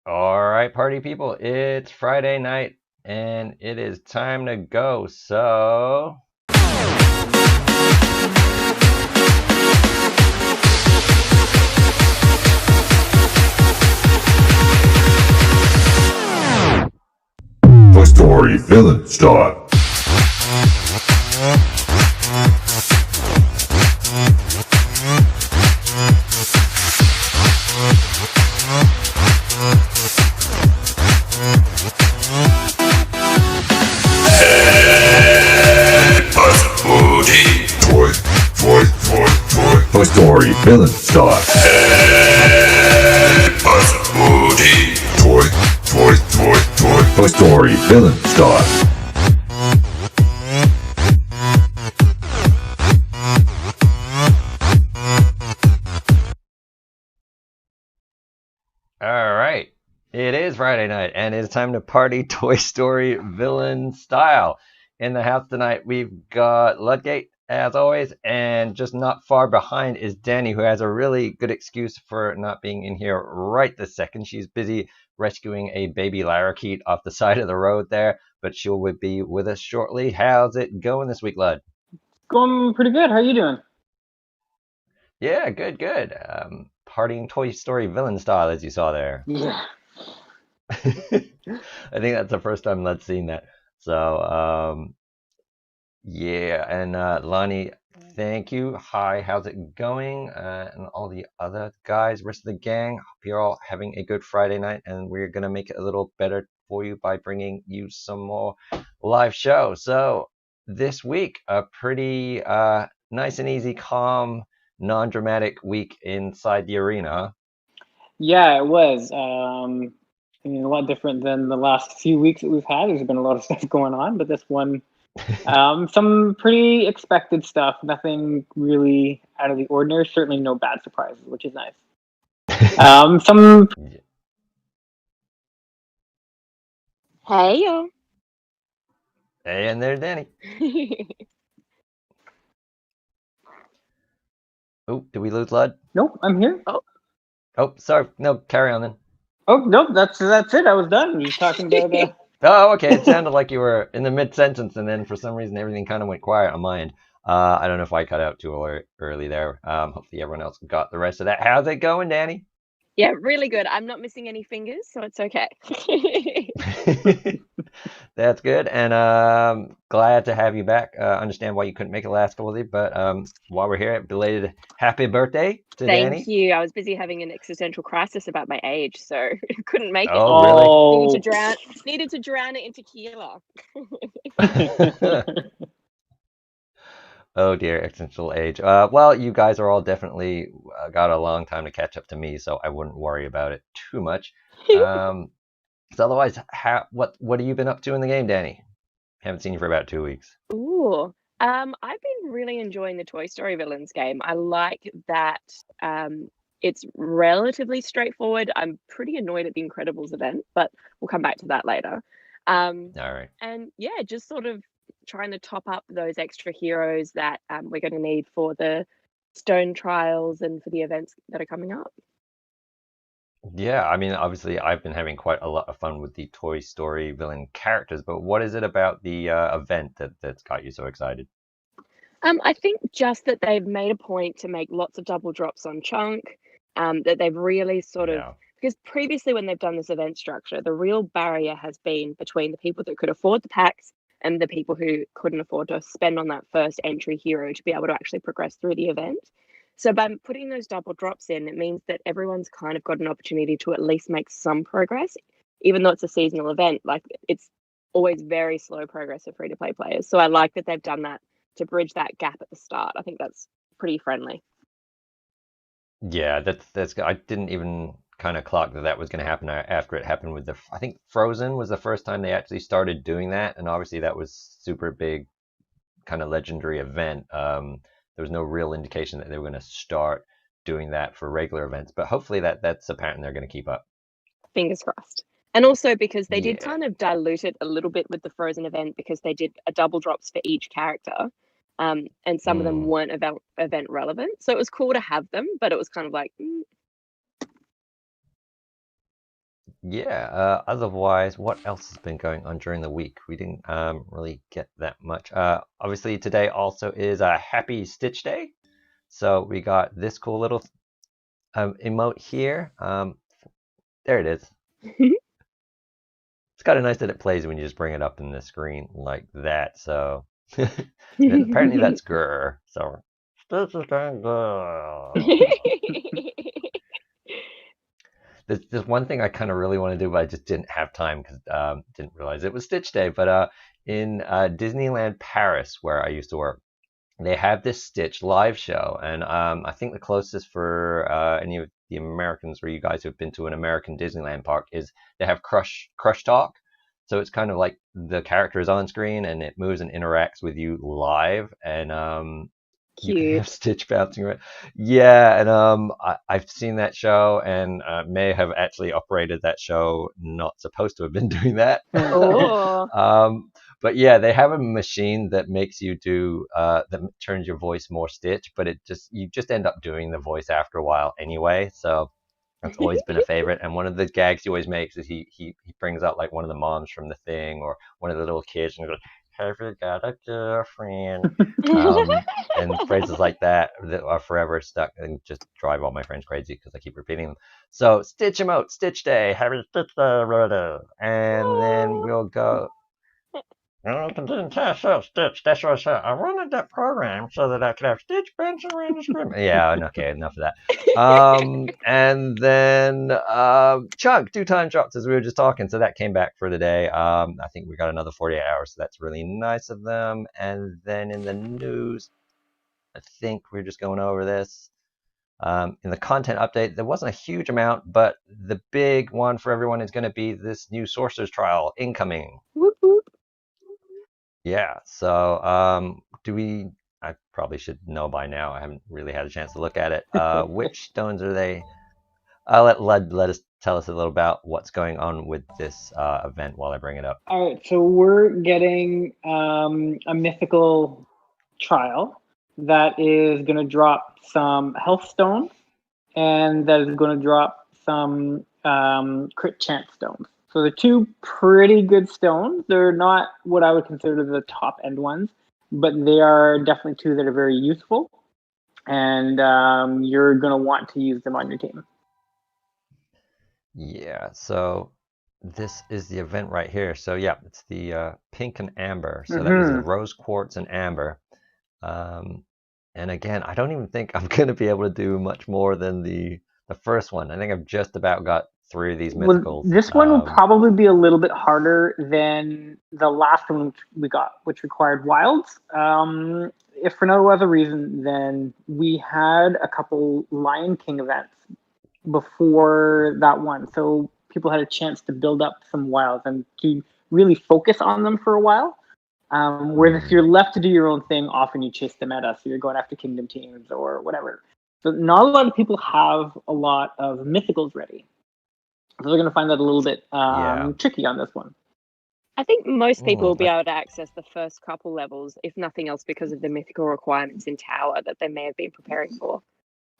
All right, party people, it's Friday night and it is time to go. So, Toy Story Villain Style. Toy Story Villain Style. Toy Story Villain Style. all right, it is Friday night and it's time to party Toy Story villain style. In the house tonight, we've got Ludgate, as always, and just not far behind is Danny, who has a really good excuse for not being in here right this second. She's busy rescuing a baby lorikeet off the side of the road there, but she'll be with us shortly. How's it going this week, Lud? Going pretty good. How are you doing? Yeah, good, good. Partying Toy Story villain style, as you saw there. Yeah. I think that's the first time Lud's seen that. So, yeah, and Lonnie, thank you. Hi, how's it going? And all the other guys, rest of the gang, hope you're all having a good Friday night, and we're gonna make it a little better for you by bringing you some more live show. So this week, a pretty nice and easy, calm, non-dramatic week inside the arena. Yeah, it was. I mean, a lot different than the last few weeks that we've had. There's been a lot of stuff going on, but this one, some pretty expected stuff. Nothing really out of the ordinary. Certainly no bad surprises, which is nice. Some. Hey y'all. Hey, and there's Danny. Oh, did we lose Lud? Nope, I'm here. Oh, sorry. No, carry on then. Oh nope, that's it. I was done. Just talking about. Oh, okay. It sounded like you were in the mid sentence, and then for some reason everything kind of went quiet on my end. I don't know if I cut out too early there. Hopefully everyone else got the rest of that. How's it going, Danny? Yeah, really good. I'm not missing any fingers, so it's okay. That's good, and glad to have you back. Understand why you couldn't make it last couple of days, but while we're here, belated happy birthday to Danny. Thank you. I was busy having an existential crisis about my age, so couldn't make it. Oh, really? Needed to drown it in tequila. Oh dear, existential age. Well, you guys are all definitely got a long time to catch up to me, so I wouldn't worry about it too much. So otherwise, what have you been up to in the game, Danny? Haven't seen you for about 2 weeks. Ooh. I've been really enjoying the Toy Story Villains game. I like that it's relatively straightforward. I'm pretty annoyed at the Incredibles event, but we'll come back to that later. All right. And yeah, just sort of trying to top up those extra heroes that we're going to need for the stone trials and for the events that are coming up. Yeah, I mean, obviously, I've been having quite a lot of fun with the Toy Story villain characters, but what is it about the event that's got you so excited? I think just that they've made a point to make lots of double drops on Chunk, that they've really sort of, Yeah. because previously when they've done this event structure, the real barrier has been between the people that could afford the packs and the people who couldn't afford to spend on that first entry hero to be able to actually progress through the event. So by putting those double drops in, it means that everyone's kind of got an opportunity to at least make some progress, even though it's a seasonal event. Like it's always very slow progress for free to play players. So I like that they've done that to bridge that gap at the start. I think that's pretty friendly. Yeah, that's good. I didn't even kind of clock that was going to happen after it happened with I think Frozen was the first time they actually started doing that, and obviously that was super big, kind of legendary event. There was no real indication that they were going to start doing that for regular events, but hopefully that's a pattern they're going to keep up. Fingers crossed. And also because they did Yeah. kind of dilute it a little bit with the Frozen event because they did a double drops for each character. And some of them weren't event relevant. So it was cool to have them, but it was kind of like, Yeah. Otherwise, what else has been going on during the week? We didn't really get that much. Obviously, today also is a Happy Stitch Day. So we got this cool little emote here. There it is. It's kind of nice that it plays when you just bring it up in the screen like that. So apparently that's grr. So this is kind of there's one thing I kind of really want to do, but I just didn't have time because didn't realize it was Stitch Day. But in Disneyland Paris, where I used to work, they have this Stitch live show, and I think the closest for any of the Americans or you guys who have been to an American Disneyland park is they have Crush Talk. So it's kind of like the character is on screen and it moves and interacts with you live, and you can have Cute. Stitch bouncing around. Yeah, and I've seen that show and may have actually operated that show. Not supposed to have been doing that. Oh. But yeah, they have a machine that makes you do that turns your voice more Stitch, but you just end up doing the voice after a while anyway. So that's always been a favorite. And one of the gags he always makes is he brings out like one of the moms from The Thing or one of the little kids and goes, "Have you got a girlfriend?" And phrases like that are forever stuck and just drive all my friends crazy because I keep repeating them. So Stitch 'em out, Stitch Day, happy Stitch Day, and then we'll go. No, it didn't test out Stitch. That's what I said. I wanted that program so that I could have Stitch bouncing around the screen. Yeah, okay, enough of that. And then Chug 2 time drops as we were just talking, so that came back for the day. I think we got another 48 hours, so that's really nice of them. And then in the news, I think we're just going over this. In the content update, there wasn't a huge amount, but the big one for everyone is going to be this new Sorcerer's Trial incoming. Whoop, whoop. Yeah, so do we? I probably should know by now. I haven't really had a chance to look at it. Which stones are they? I'll let us tell us a little about what's going on with this event while I bring it up. All right, so we're getting a mythical trial that is going to drop some health stones, and that is going to drop some crit chance stones. So they're two pretty good stones. They're not what I would consider the top end ones, but they are definitely two that are very useful, and you're going to want to use them on your team. Yeah, so this is the event right here. So yeah, it's the pink and amber. So that means the rose quartz and amber. And again, I don't even think I'm going to be able to do much more than the first one. I think I've just about got through these mythicals. Well, this one will probably be a little bit harder than the last one we got, which required wilds. If for no other reason, then we had a couple Lion King events before that one, so people had a chance to build up some wilds and to really focus on them for a while. Where if you're left to do your own thing, often you chase them at us. So you're going after kingdom teams or whatever. So not a lot of people have a lot of mythicals ready. So they're going to find that a little bit tricky on this one. I think most people will be able to access the first couple levels, if nothing else, because of the mythical requirements in Tower that they may have been preparing for.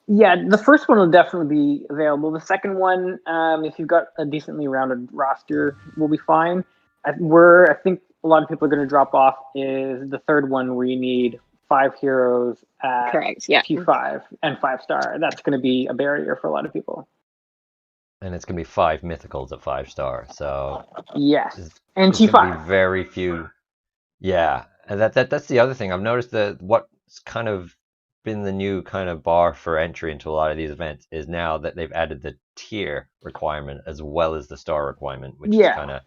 Yeah, the first one will definitely be available. The second one, if you've got a decently rounded roster, will be fine. I think a lot of people are going to drop off is the third one where you need 5 heroes at Correct, yeah. T5 and 5-star. That's going to be a barrier for a lot of people. And it's going to be 5 mythicals at 5-star. So yes, and T5. Going to be very few. Yeah, and that's the other thing. I've noticed that what's kind of been the new kind of bar for entry into a lot of these events is now that they've added the tier requirement as well as the star requirement, which is kind of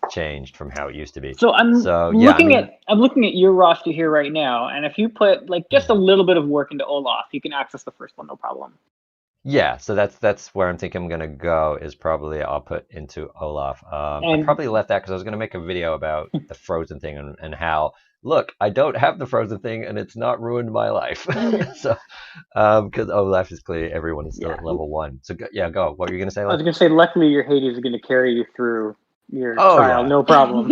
changed from how it used to be. So I'm looking at your roster here right now, and if you put like just a little bit of work into Olaf, you can access the first one, no problem. Yeah, so that's where I'm thinking I'm gonna go is probably I'll put into Olaf. I probably left that because I was gonna make a video about the Frozen thing and how look, I don't have the Frozen thing and it's not ruined my life. So because Olaf is clearly everyone is still at level 1. So go. What were you gonna say? I was gonna say luckily your Hades is gonna carry you through your trial, no problem.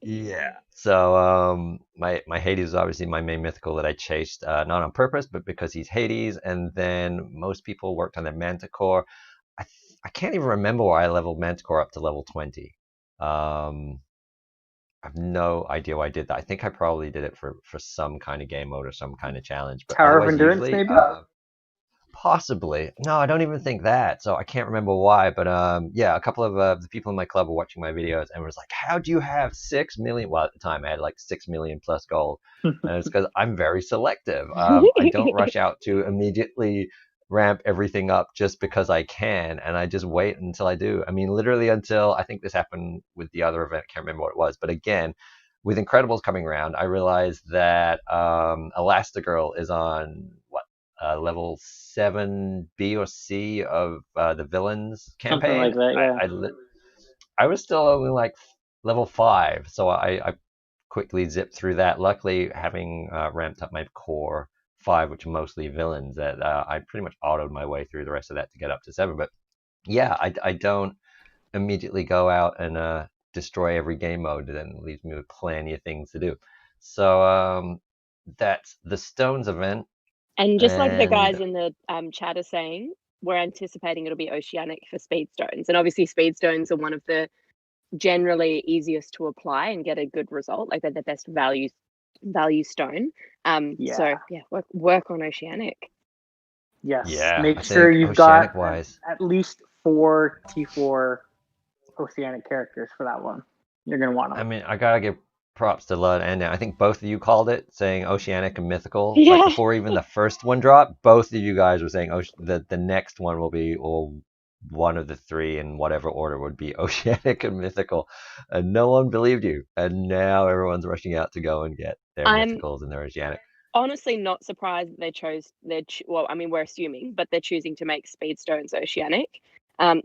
Yeah. So my Hades is obviously my main mythical that I chased not on purpose, but because he's Hades. And then most people worked on their Manticore. I can't even remember why I leveled Manticore up to level 20. I have no idea why I did that. I think I probably did it for some kind of game mode or some kind of challenge. But Tower of otherwise, Endurance, usually, maybe. possibly. No, I don't even think that. So I can't remember why. But yeah, a couple of the people in my club were watching my videos and was like, "How do you have 6 million?" Well, at the time I had like 6 million plus gold, and it's because I'm very selective. I don't rush out to immediately ramp everything up just because I can, and I just wait until I do. I mean, literally until I think this happened with the other event. I can't remember what it was, but again, with Incredibles coming around, I realized that Elastigirl is on what level 7B or C of the villains Something like campaign. that, yeah. I was still only like level 5, so I quickly zipped through that. Luckily, having ramped up my core 5, which are mostly villains, that I pretty much autoed my way through the rest of that to get up to 7. But yeah, I don't immediately go out and destroy every game mode. Then leaves me with plenty of things to do. So that's the Stones event. And just like the And guys in the chat are saying, we're anticipating it'll be Oceanic for Speedstones. And obviously Speedstones are one of the generally easiest to apply and get a good result. Like they're the best value stone. So yeah, work on Oceanic. Yes. yeah, Make I sure think you've got Oceanic wise, at least 4 T4 Oceanic characters for that one. You're gonna want them. I mean, I gotta give props to Lud and Dan. I think both of you called it, saying Oceanic and Mythical. Yeah. Like before even the first one dropped, both of you guys were saying the next one will be, or one of the three in whatever order would be Oceanic and Mythical, and no one believed you. And now everyone's rushing out to go and get their I'm Mythicals and their Oceanic. honestly not surprised that they chose well, I mean, we're assuming, but they're choosing to make Speedstones Oceanic.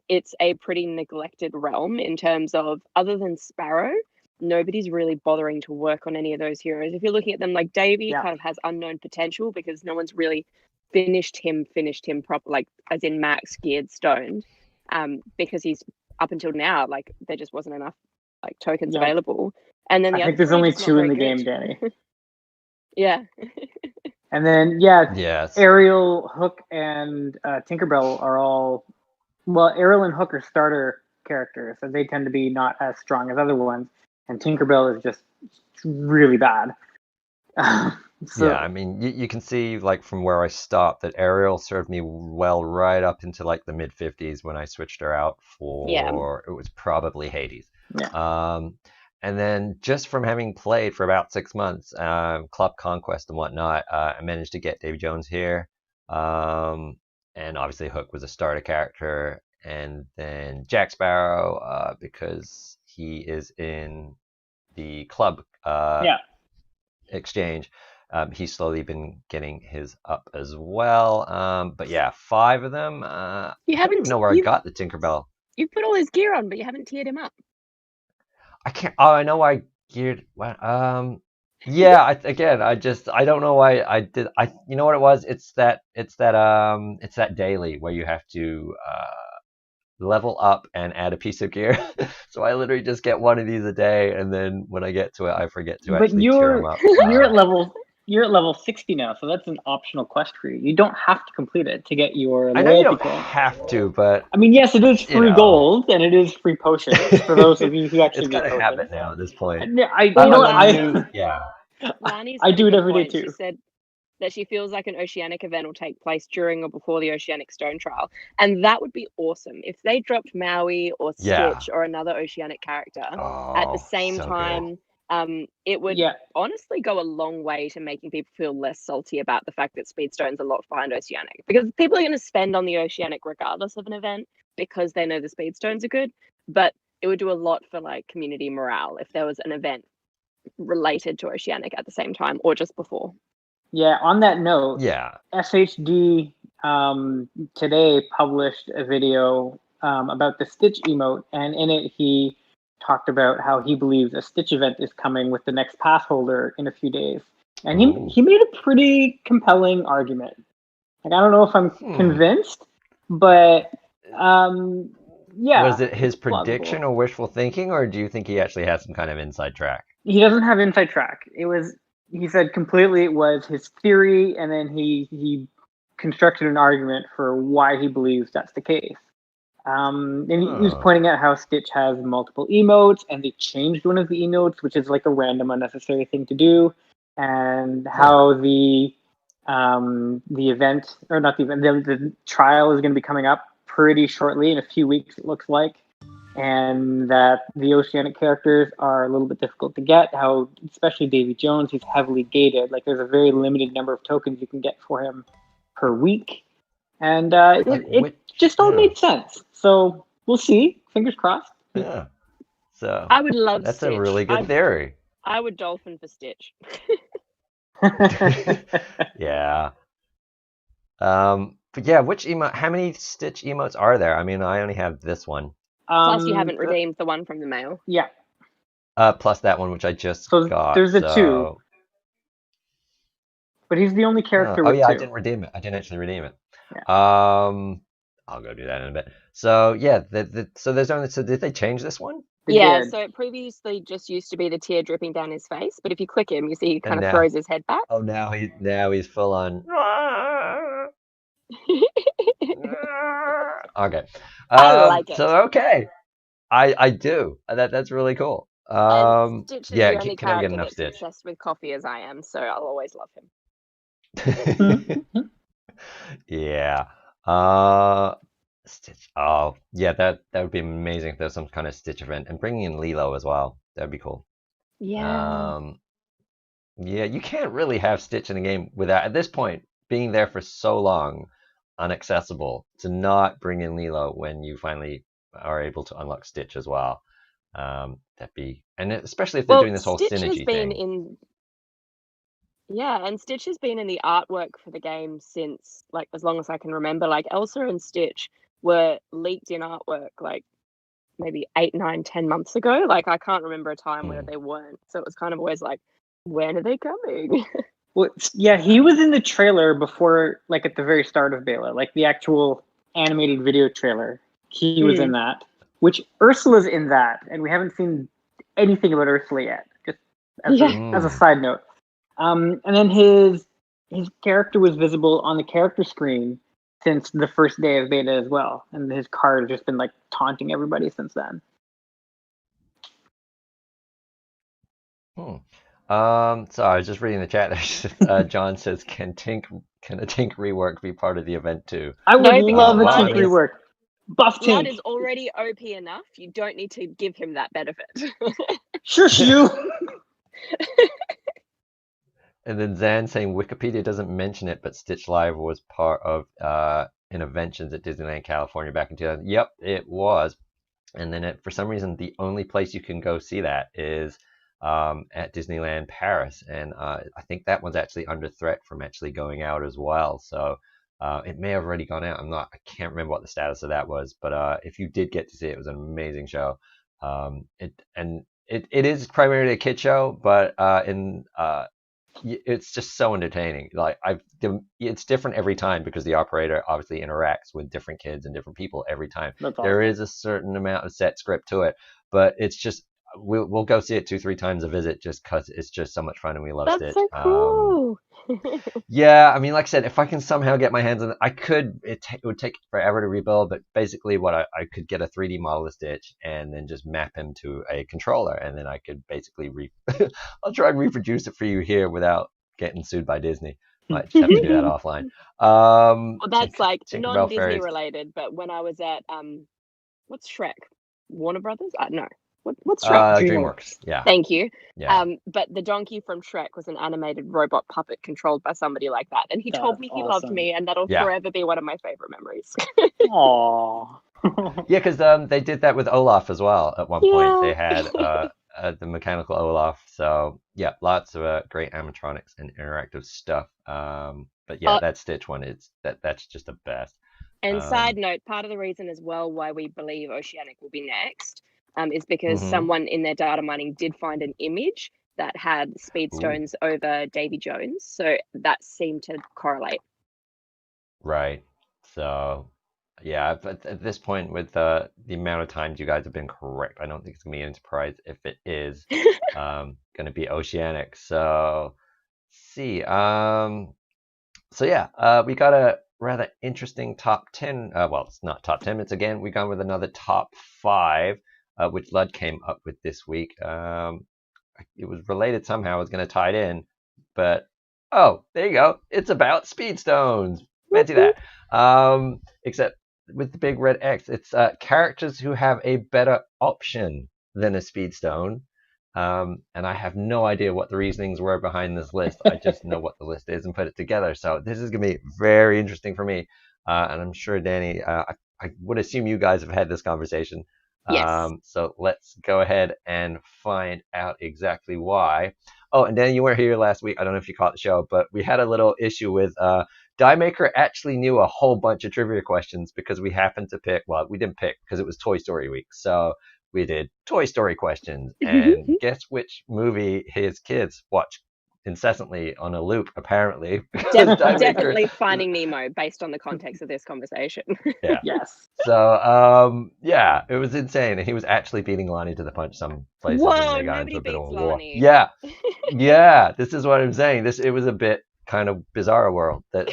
It's a pretty neglected realm in terms of, other than Sparrow, nobody's really bothering to work on any of those heroes. If you're looking at them, like Davy kind of has unknown potential because no one's really finished him proper, like as in max geared stoned, because he's up until now, like there just wasn't enough like tokens available. And then I think there's only 2 in the game, Danny. Yeah. And then Yes. Ariel, Hook, and Tinkerbell are all, well, Ariel and Hook are starter characters, so they tend to be not as strong as other ones, and Tinkerbell is just really bad. Yeah, I mean, you can see like from where I stopped that Ariel served me well right up into like the mid 50s when I switched her out for it was probably Hades. Yeah. And then just from having played for about 6 months, Club Conquest and whatnot, I managed to get Davy Jones here. And obviously Hook was a starter character, and then Jack Sparrow because he is in the club exchange. He's slowly been getting his up as well. But yeah, 5 of them. I don't even know where I got the Tinkerbell. You put all his gear on, but you haven't tiered him up. I can't. Oh, I know I geared. What? Yeah. I don't know why I did. You know what it was? It's that daily where you have to level up and add a piece of gear. So I literally just get one of these a day, and then when I get to it, I forget to actually tier them up. You're at level 60 now, so that's an optional quest for you. You don't have to complete it to get your I know you don't point. have to, but I mean, yes, it is free gold and it is free potions for those of you who actually it's got a habit now at this point. I do it every day too. She said that she feels like an Oceanic event will take place during or before the Oceanic Stone Trial, and that would be awesome if they dropped Maui or Stitch or another Oceanic character at the same time. It would honestly go a long way to making people feel less salty about the fact that Speedstone's a lot behind Oceanic, because people are going to spend on the Oceanic regardless of an event because they know the Speedstones are good. But it would do a lot for like community morale if there was an event related to Oceanic at the same time or just before. Yeah, on that note, SHD today published a video about the Stitch emote, and in it he talked about how he believes a Stitch event is coming with the next pass holder in a few days. And he made a pretty compelling argument. Like, I don't know if I'm convinced, but yeah. Was it his prediction or wishful thinking, or do you think he actually has some kind of inside track? He doesn't have inside track. He said completely it was his theory, and then he constructed an argument for why he believes that's the case. And he was pointing out how Stitch has multiple emotes, and they changed one of the emotes, which is like a random, unnecessary thing to do, and how the event, or not the event, the trial is going to be coming up pretty shortly, in a few weeks, it looks like, and that the Oceanic characters are a little bit difficult to get. How, especially Davy Jones, he's heavily gated. Like, there's a very limited number of tokens you can get for him per week. And it just all made sense. So we'll see. Fingers crossed. Yeah. So I would love that's Stitch. a really good theory. I would dolphin for Stitch. Yeah. But yeah, which emote? How many Stitch emotes are there? I mean, I only have this one. Plus, you haven't redeemed the one from the mail. Yeah. Plus that one which I just got. There's a two. But he's the only character with two. I didn't redeem it. I didn't actually redeem it. Yeah. I'll go do that in a bit. So yeah, so there's only. So did they change this one? Yeah. So it previously just used to be the tear dripping down his face, but if you click him, you see he kind of throws his head back. Oh, now he's full on. Okay. I like it. So okay, I do. That's really cool. Stitch is yeah, the only can never get character enough that's Stitch. obsessed with coffee as I am, so I'll always love him. Yeah. Stitch. Oh, yeah. That would be amazing if there's some kind of Stitch event, and bringing in Lilo as well. That'd be cool. Yeah. Yeah. You can't really have Stitch in a game without, at this point, being there for so long, unaccessible, to not bring in Lilo when you finally are able to unlock Stitch as well. That'd be, and especially if they're doing this whole Stitch synergy has been thing. And Stitch has been in the artwork for the game since, like, as long as I can remember. Like, Elsa and Stitch were leaked in artwork, like, maybe 8, 9, 10 months ago. Like, I can't remember a time where they weren't. So it was kind of always like, when are they coming? Well, yeah, he was in the trailer before, like, at the very start of Bela, like the actual animated video trailer. He was in that, which Ursula's in that, and we haven't seen anything about Ursula yet, just as a side note. And then his character was visible on the character screen since the first day of beta as well, and his card has just been like taunting everybody since then. So I was just reading the chat. John says, "Can a Tink rework be part of the event too?" I would love a Tink rework. Buff Blood Tink is already OP enough. You don't need to give him that benefit. Shush you. And then Zan saying Wikipedia doesn't mention it, but Stitch Live was part of Interventions at Disneyland California back in 2000. Yep, it was. And then for some reason, the only place you can go see that is at Disneyland Paris, and I think that one's actually under threat from actually going out as well. So it may have already gone out. I can't remember what the status of that was, but if you did get to see it, it was an amazing show. It is primarily a kid show, but it's just so entertaining. Like it's different every time because the operator obviously interacts with different kids and different people every time. There is a certain amount of set script to it, but it's just we'll go see it 2-3 times a visit just because it's just so much fun and we love Stitch. That's so cool. Yeah, I mean, like I said, if I can somehow get my hands on it, I could. It would take forever to rebuild, but basically, what I could get a 3D model of Stitch and then just map him to a controller, and then I could basically I'll try and reproduce it for you here without getting sued by Disney. Might just have to do that offline. Well, that's like non-Disney related, but when I was at what's Shrek? Warner Brothers? No. What's Shrek? DreamWorks. Yeah. Thank you. Yeah. But the donkey from Shrek was an animated robot puppet controlled by somebody like that, and he told me he loved me, and that'll forever be one of my favorite memories. Aww. Yeah, because they did that with Olaf as well. At one point, they had the mechanical Olaf. So yeah, lots of great animatronics and interactive stuff. But yeah, that Stitch one is that's just the best. And side note, part of the reason as well why we believe Oceanic will be next is because someone in their data mining did find an image that had speedstones over Davy Jones, so that seemed to correlate. Right. So yeah, but at this point, with the amount of times you guys have been correct, I don't think it's gonna be any surprise if it is gonna be Oceanic. So let's see. So yeah, we got rather interesting top 10. Well, it's not top 10. It's again, we've gone with another top 5, which Lud came up with this week. It was related somehow. I was going to tie it in, but oh, there you go. It's about speed stones. Fancy that. Except with the big red X, it's characters who have a better option than a speed stone. And I have no idea what the reasonings were behind this list. I just know what the list is and put it together. So this is going to be very interesting for me. And I'm sure, Danny, I would assume you guys have had this conversation. Yes. So let's go ahead and find out exactly why. Oh, and Danny, you weren't here last week. I don't know if you caught the show, but we had a little issue with Die Maker actually knew a whole bunch of trivia questions because we happened to pick, well, we didn't pick because it was Toy Story week. So we did Toy Story questions, and guess which movie his kids watch incessantly on a loop, apparently. Definitely Finding Nemo, based on the context of this conversation. Yeah. Yes. So, yeah, it was insane. And he was actually beating Lonnie to the punch some places, Whoa, and they got nobody into a bit of a beats war. Lonnie. Yeah. Yeah, this is what I'm saying. It was a bit kind of bizarre world that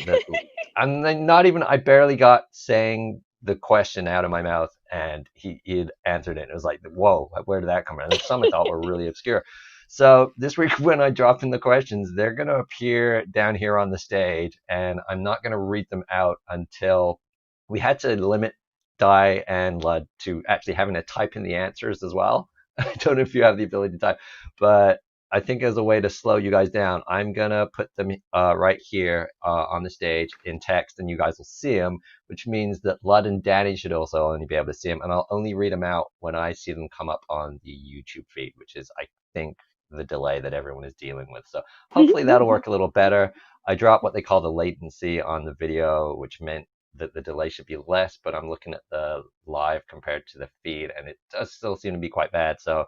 and then not even, I barely got saying the question out of my mouth, and he'd answered it. It was like, whoa, where did that come from? And some I thought were really obscure. So this week when I drop in the questions, they're going to appear down here on the stage, and I'm not going to read them out until we had to limit Di and Lud to actually having to type in the answers as well. I don't know if you have the ability to type, but I think as a way to slow you guys down, I'm gonna put them right here on the stage in text, and you guys will see them, which means that Lud and Danny should also only be able to see them, and I'll only read them out when I see them come up on the YouTube feed, which is, I think, the delay that everyone is dealing with. So hopefully that'll work a little better. I dropped what they call the latency on the video, which meant that the delay should be less, but I'm looking at the live compared to the feed, and it does still seem to be quite bad. So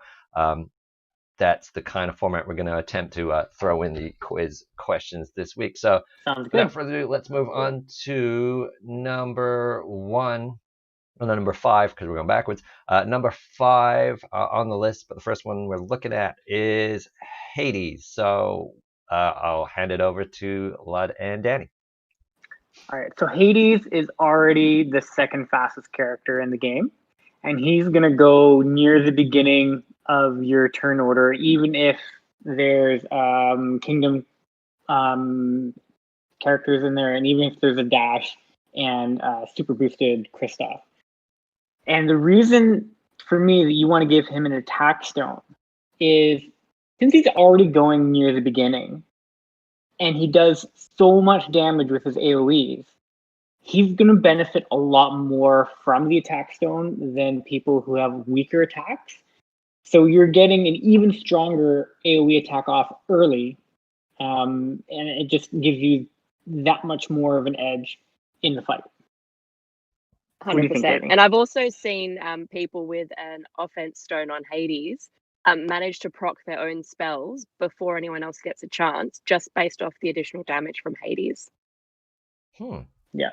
that's the kind of format we're going to attempt to throw in the quiz questions this week. So Sounds good. without further ado, let's move on to number 1. Well, no, number 5, because we're going backwards. Number 5 on the list, but the first one we're looking at is Hades. So I'll hand it over to Lud and Danny. All right. So Hades is already the second fastest character in the game, and he's gonna go near the beginning of your turn order, even if there's kingdom characters in there, and even if there's a dash and super boosted Kristoff. And the reason for me that you want to give him an attack stone is since he's already going near the beginning and he does so much damage with his AoEs, he's going to benefit a lot more from the attack stone than people who have weaker attacks. So you're getting an even stronger AoE attack off early, and it just gives you that much more of an edge in the fight. 100%. And I've also seen people with an offense stone on Hades manage to proc their own spells before anyone else gets a chance, just based off the additional damage from Hades. Yeah.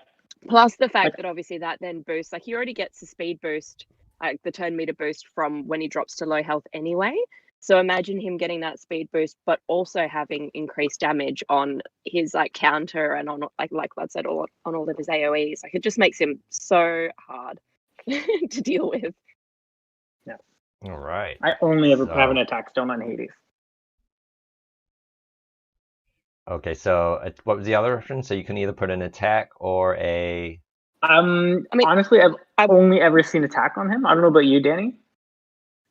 Plus the fact that obviously that then boosts, like he already gets the speed boost, like the turn meter boost from when he drops to low health anyway. So imagine him getting that speed boost, but also having increased damage on his like counter and on like Lud said, on all of his AoEs. Like it just makes him so hard to deal with. Yeah. All right. I only ever have an attack stone on Hades. Okay, so what was the other option? So you can either put an attack or a. I mean, honestly, I've only ever seen attack on him. I don't know about you, Danny.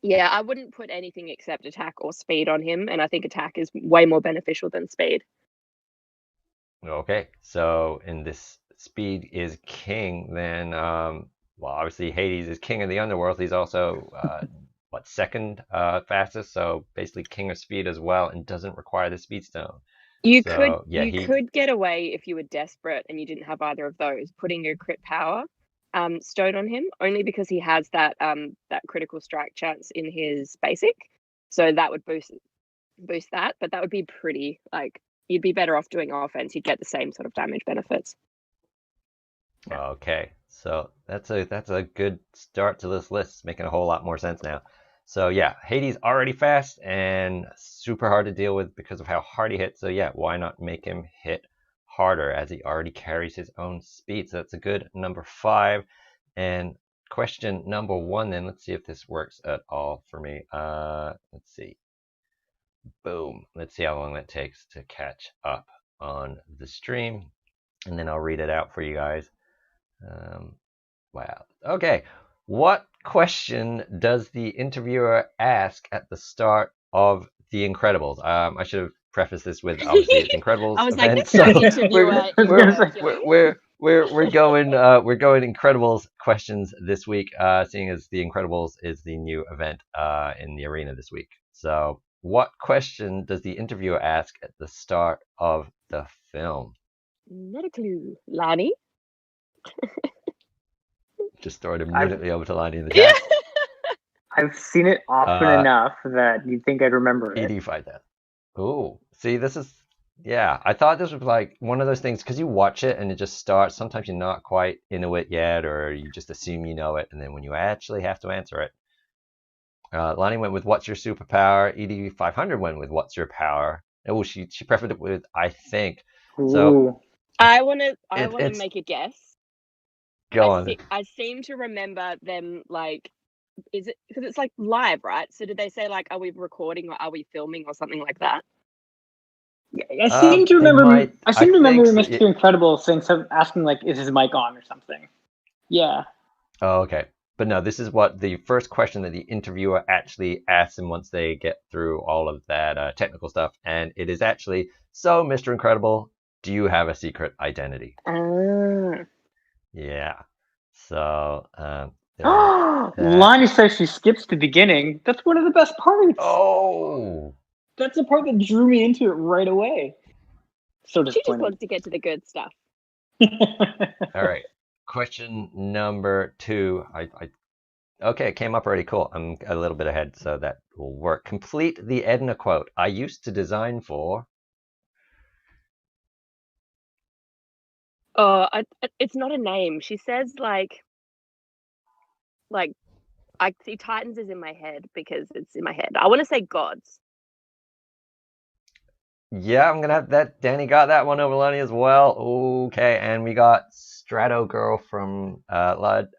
Yeah, I wouldn't put anything except attack or speed on him, and I think attack is way more beneficial than speed. Okay, so in this speed is king, then well, obviously Hades is king of the underworld. He's also second fastest, so basically king of speed as well, and doesn't require the speed stone. You could get away if you were desperate and you didn't have either of those, putting your crit power stone on him, only because he has that that critical strike chance in his basic, so that would boost that, but that would be pretty, like, you'd be better off doing offense. You'd get the same sort of damage benefits. Okay, so that's a good start to this list. It's making a whole lot more sense now. So yeah, Hades already fast and super hard to deal with because of how hard he hits. So yeah, why not make him hit harder as he already carries his own speed. So that's a good number 5. And question number 1 then, let's see if this works at all for me. Let's see. Boom. Let's see how long that takes to catch up on the stream. And then I'll read it out for you guys. Wow. Okay. What question does the interviewer ask at the start of The Incredibles? I should have prefaced this with obviously it's Incredibles I was like, event. that's no So interviewer. we're going Incredibles questions this week, seeing as The Incredibles is the new event in the arena this week. So what question does the interviewer ask at the start of the film? Not a clue. Lani? Just throw it immediately over to Lani in the Yeah. chat. I've seen it often enough that you'd think I'd remember it. ED5 that. Oh, see, this is, yeah, I thought this was like one of those things because you watch it and it just starts. Sometimes you're not quite into it yet, or you just assume you know it. And then when you actually have to answer it, Lonnie went with "What's your superpower?" ED500 went with "What's your power?" Oh, she preferred it with "I think." So Ooh. I want to make a guess. Go on. I seem to remember them like, is it because it's like live, right? So did they say like, are we recording or are we filming or something like that? I seem to remember. I seem to remember so, Mr. Incredible saying asking like, "Is his mic on?" or something. Yeah. Oh, okay. But no, this is what the first question that the interviewer actually asks him once they get through all of that technical stuff, and it is actually, "So, Mr. Incredible, do you have a secret identity?" Yeah. So, Lonnie says she skips the beginning. That's one of the best parts. Oh. That's the part that drew me into it right away. So disappointed. She just wants to get to the good stuff. All right. Question number 2. Okay, it came up already. Cool. I'm a little bit ahead, so that will work. Complete the Edna quote. I used to design for. Oh, it's not a name. She says like I see Titans is in my head because it's in my head. I want to say gods. Yeah, I'm gonna have that. Danny got that one over Lonnie as well. Okay, and we got Strato Girl from Lud.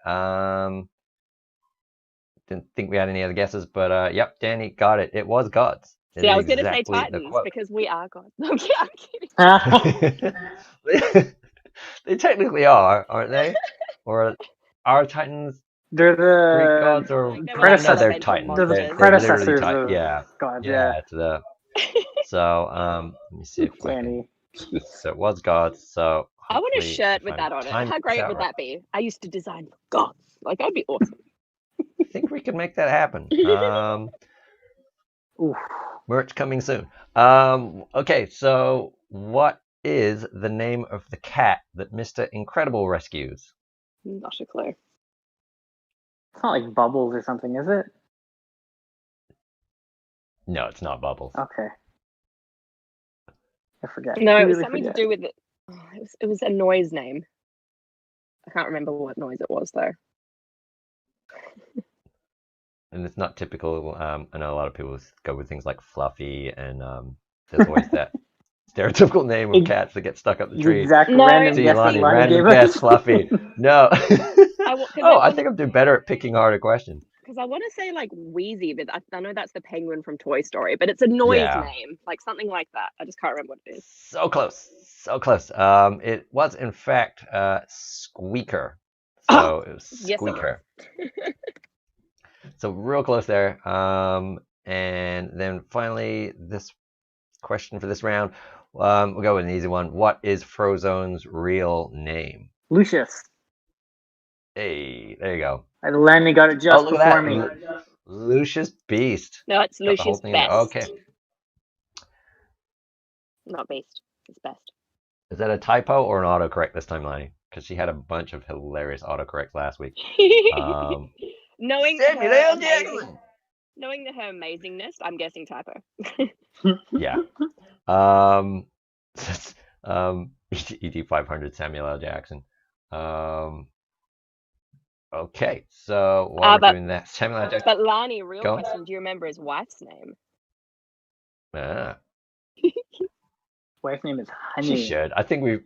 Didn't think we had any other guesses, but yep, Danny got it. It was gods. See, I was gonna say Titans because we are gods. I'm kidding. They technically are, aren't they? Or are Titans? They're the Greek gods or predecessors. They're Titans. They're They're the predecessors literally of yeah. gods. Yeah. So let me see if we can. So it was gods. So I want a shirt with that on it. How great would that be? I used to design for gods. Like that'd be awesome. I think we could make that happen. Merch coming soon. Okay, so what is the name of the cat that Mr. Incredible rescues? Not a clue. It's not like Bubbles or something, is it? No, it's not Bubbles. Okay. I forget. No, it was something to do with it. It was a noise name. I can't remember what noise it was though. And it's not typical. I know a lot of people go with things like Fluffy, and there's always that stereotypical name of cats that get stuck up the tree. Exactly. Random guess, Fluffy. No. I think I'm doing better at picking harder questions. Because I want to say like Wheezy, but I know that's the penguin from Toy Story, but it's a noise name, like something like that. I just can't remember what it is. So close. It was in fact Squeaker. So it was Squeaker. Yes, so real close there. And then finally, this question for this round, we'll go with an easy one. What is Frozone's real name? Lucius. Hey, there you go. And Lenny got it just before me. Lucius Beast. No, it's Lucius Best. Okay. Not Beast. It's Best. Is that a typo or an autocorrect this time, Lenny? Because she had a bunch of hilarious autocorrects last week. Knowing Samuel Jackson. Knowing her amazingness, I'm guessing typo. Yeah. ED500 Samuel L. Jackson. Okay, so while we're doing that, Samuel L. Jackson. But Lani, real question: do you remember his wife's name? wife's name is She Honey. should. I think we.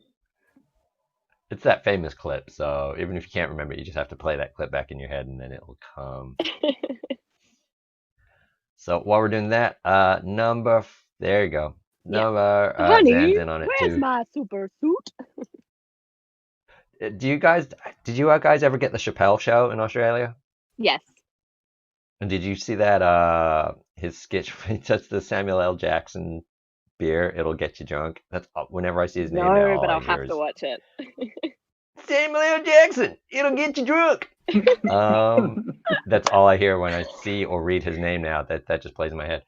It's that famous clip, so even if you can't remember it, you just have to play that clip back in your head, and then it'll come. So while we're doing that, there you go. Yeah. Number Honey, Zan's in on it where's too. my super suit? Did you guys ever get the Chappelle Show in Australia? Yes. And did you see that his sketch when he touched the Samuel L. Jackson beer, it'll get you drunk? That's whenever I see his name now, No, all but I I'll hear have is to watch it. Samuel L. Jackson, it'll get you drunk. That's all I hear when I see or read his name now. That just plays in my head.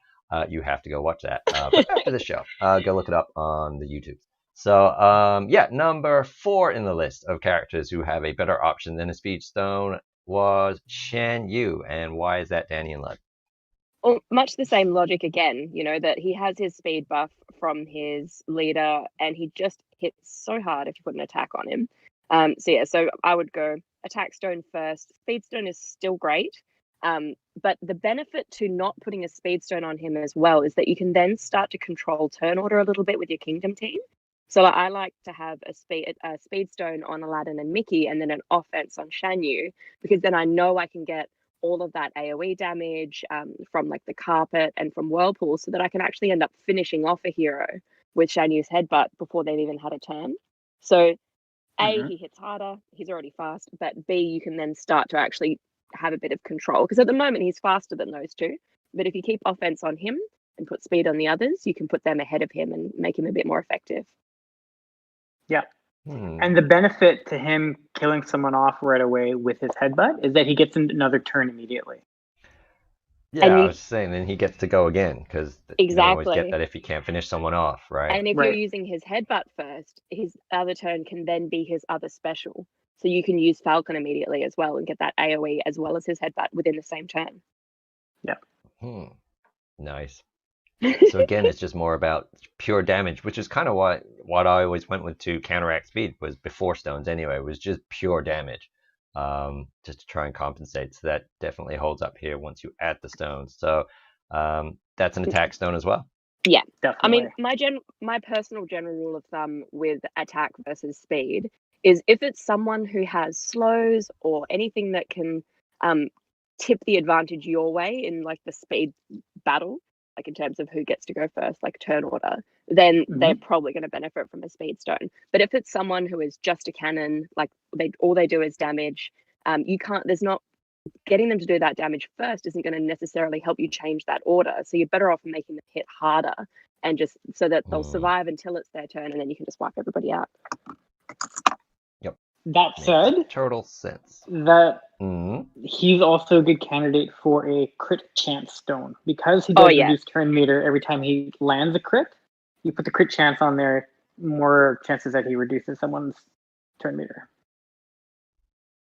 You have to go watch that. But after the show, go look it up on the YouTube. So yeah, number 4 in the list of characters who have a better option than a Speed Stone was Shan Yu. And why is that, Danny and Lud? Well, much the same logic again, that he has his speed buff from his leader, and he just hits so hard if you put an attack on him. So I would go attack stone first. Speed stone is still great, but the benefit to not putting a speed stone on him as well is that you can then start to control turn order a little bit with your kingdom team. So I like to have a speed stone on Aladdin and Mickey, and then an offense on Shan Yu, because then I know I can get all of that AoE damage from like the carpet and from whirlpool, so that I can actually end up finishing off a hero with Shan Yu's headbutt before they've even had a turn. So A, he hits harder, he's already fast, but B, you can then start to actually have a bit of control, because at the moment he's faster than those two. But if you keep offense on him and put speed on the others, you can put them ahead of him and make him a bit more effective. Yeah. And the benefit to him killing someone off right away with his headbutt is that he gets another turn immediately. Yeah, And I was saying then he gets to go again, because you don't always get Exactly. that if you can't finish someone off, right? And if you're Right. using his headbutt first, his other turn can then be his other special. So you can use Falcon immediately as well and get that AoE as well as his headbutt within the same turn. Nice. So again, it's just more about pure damage, which is kind of what I always went with to counteract speed, was before stones anyway, was just pure damage, just to try and compensate. So that definitely holds up here once you add the stones. So that's an attack stone as well. Yeah. Definitely. I mean, my personal general rule of thumb with attack versus speed is if it's someone who has slows or anything that can tip the advantage your way in like the speed battle, like in terms of who gets to go first, like turn order, then they're probably going to benefit from a speed stone. But if it's someone who is just a cannon, like all they do is damage, there's not getting them to do that damage first isn't going to necessarily help you change that order. So you're better off making them hit harder, and just so that they'll survive until it's their turn, and then you can just wipe everybody out. Yep. That said, Makes total sense. that he's also a good candidate for a crit chance stone, because he does reduce turn meter every time he lands a crit. You put the crit chance on there, more chances that he reduces someone's turn meter.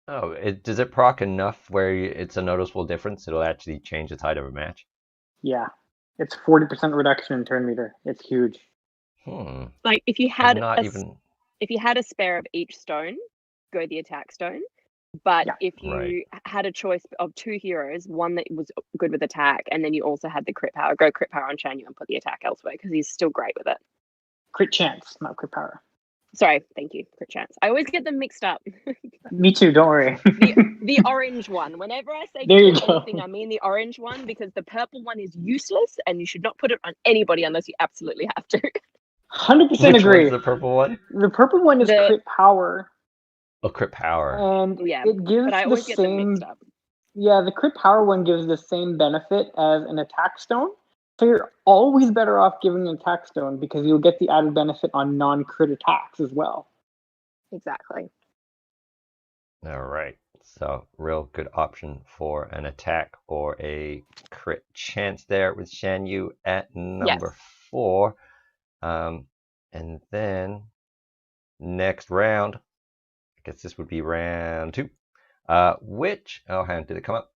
Oh, does it proc enough where it's a noticeable difference? It'll actually change the tide of a match? Yeah. It's 40% reduction in turn meter. It's huge. Like if you had if you had a spare of each stone, go the attack stone. But if you had a choice of 2 heroes, one that was good with attack, and then you also had the crit power, go crit power on Shan Yu and put the attack elsewhere, because he's still great with it. Crit chance, not crit power. Sorry, thank you, crit chance. I always get them mixed up. Me too, don't worry. The orange one. Whenever I say anything, I mean the orange one, because the purple one is useless and you should not put it on anybody unless you absolutely have to. 100% agree. Which one's the purple one? The purple one is crit power. Oh, crit power. And it gives but I always get them mixed up. Yeah, the crit power one gives the same benefit as an attack stone. So you're always better off giving an attack stone, because you'll get the added benefit on non-crit attacks as well. Exactly. All right. So real good option for an attack or a crit chance there with Shan Yu at number 4. And then next round, I guess this would be round 2. Which, hang on, did it come up?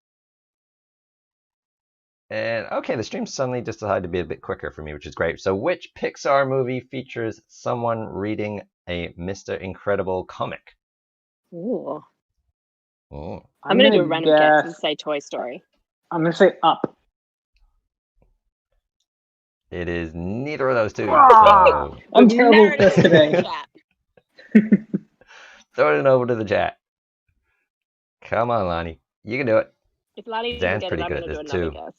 And okay, the stream suddenly just decided to be a bit quicker for me, which is great. So which Pixar movie features someone reading a Mr. Incredible comic? Ooh. I'm going to do a random guess and say Toy Story. I'm going to say Up. It is neither of those two. Ah! So I'm terrible Narrative at this today. chat. throw it over to the chat. Come on, Lonnie. You can do it. If Lani doesn't Dan's get it, pretty I'm good going at to do this another too. guess.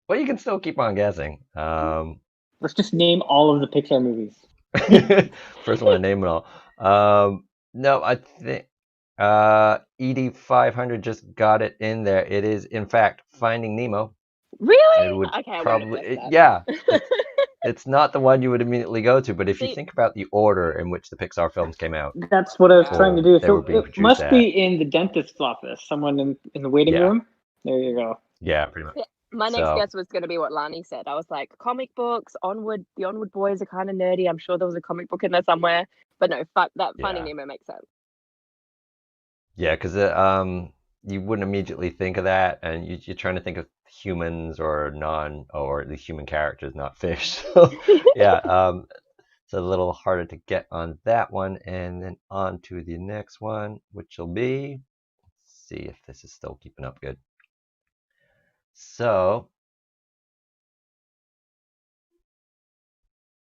Well, you can still keep on guessing. Let's just name all of the Pixar movies. First one to name it all. No, I think ED500 just got it in there. It is, in fact, Finding Nemo. Really? It would Okay, I probably, wouldn't have guessed that. yeah. It's not the one you would immediately go to, but if you See- think about the order in which the Pixar films came out, That's what I was Yeah. trying to do. They So were being it produced must at. be in the dentist's office. Someone in the waiting Yeah. room. There you go. Yeah, pretty much. My next So- guess was going to be what Lani said. I was like, comic books, Onward, the Onward boys are kind of nerdy. I'm sure there was a comic book in there somewhere. But no, that Finding Yeah. Nemo makes sense. Yeah, because you wouldn't immediately think of that, and you're trying to think of humans or at least human characters, not fish. So yeah, it's a little harder to get on that one, and then on to the next one, which will be, let's see if this is still keeping up good. So,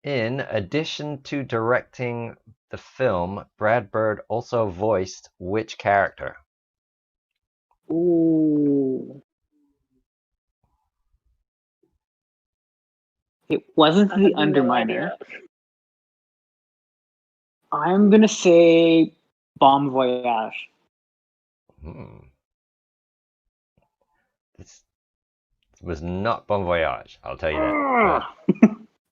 in addition to directing the film, Brad Bird also voiced which character? Ooh. It wasn't I the have no Underminer. idea. I'm gonna say Bon Voyage. This was not Bon Voyage, I'll tell you that. Ah.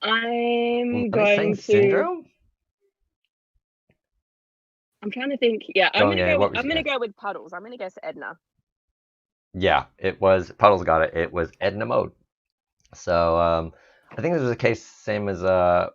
I'm Are they going saying to. Syndrome? I'm trying to think. Yeah, Go on, Gabe, what was I'm your going to guess? go with Puddles. I'm going to guess Edna. Yeah, it was Puddles got it. It was Edna Mode. So I think this was a case same as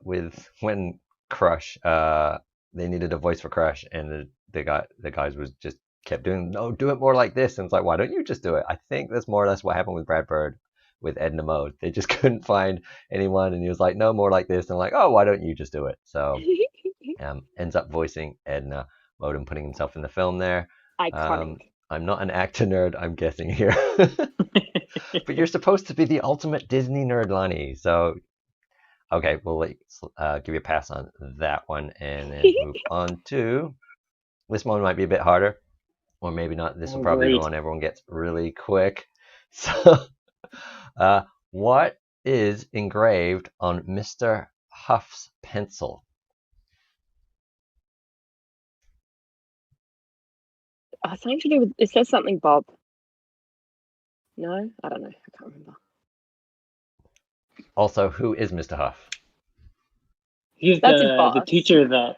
with when Crush. They needed a voice for Crush, and the guys was just kept doing, no, do it more like this, and it's like, why don't you just do it? I think that's more or less what happened with Brad Bird with Edna Mode. They just couldn't find anyone, and he was like, no, more like this, and like, oh, why don't you just do it? So ends up voicing Edna Mode and putting himself in the film there. Iconic. I'm not an actor nerd, I'm guessing here. But you're supposed to be the ultimate Disney nerd, Lonnie. So, okay, we'll give you a pass on that one and then move on to this one. Might be a bit harder, or maybe not. This will probably be the Great. one everyone gets really quick. So, what is engraved on Mr. Huff's pencil? Something to do with. It says something Bob. No, I don't know. I can't remember. Also, who is Mr. Huff? He's That's his the boss. teacher that.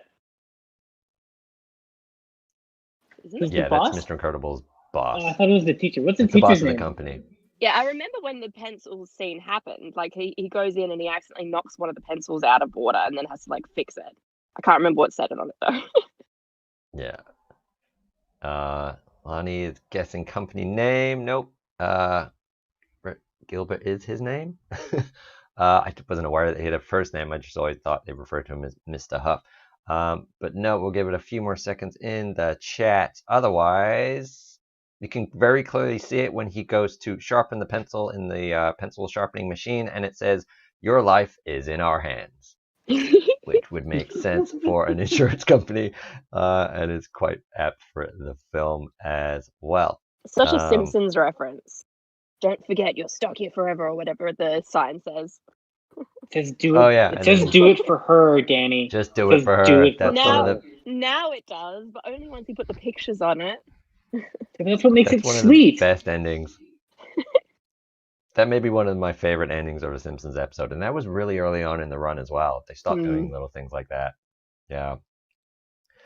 Isn't Who's it? the Yeah, boss? that's Mr. Incredible's boss. Oh, I thought it was the teacher. What's the It's the boss teacher's of the name? company. Yeah, I remember when the pencil scene happened. Like he goes in and he accidentally knocks one of the pencils out of water and then has to like fix it. I can't remember what said it on it though. Yeah. Lonnie is guessing company name. Nope. Brett Gilbert is his name. I wasn't aware that he had a first name. I just always thought they referred to him as Mr. Huff. But no, we'll give it a few more seconds in the chat. Otherwise, you can very clearly see it when he goes to sharpen the pencil in the pencil sharpening machine, and it says, "Your life is in our hands," which would make sense for an insurance company, and is quite apt for the film as well. Such a Simpsons reference. Don't forget you're stuck here forever or whatever the sign says. It says do it. Oh yeah, It and says then do it for her, Danny. just do It it says for her. do it for That's one of her. the Now it does, but only once he put the pictures on it. That's what makes That's it one sweet. of the best endings. That may be one of my favorite endings of a Simpsons episode, and that was really early on in the run as well. They stopped doing little things like that. Yeah.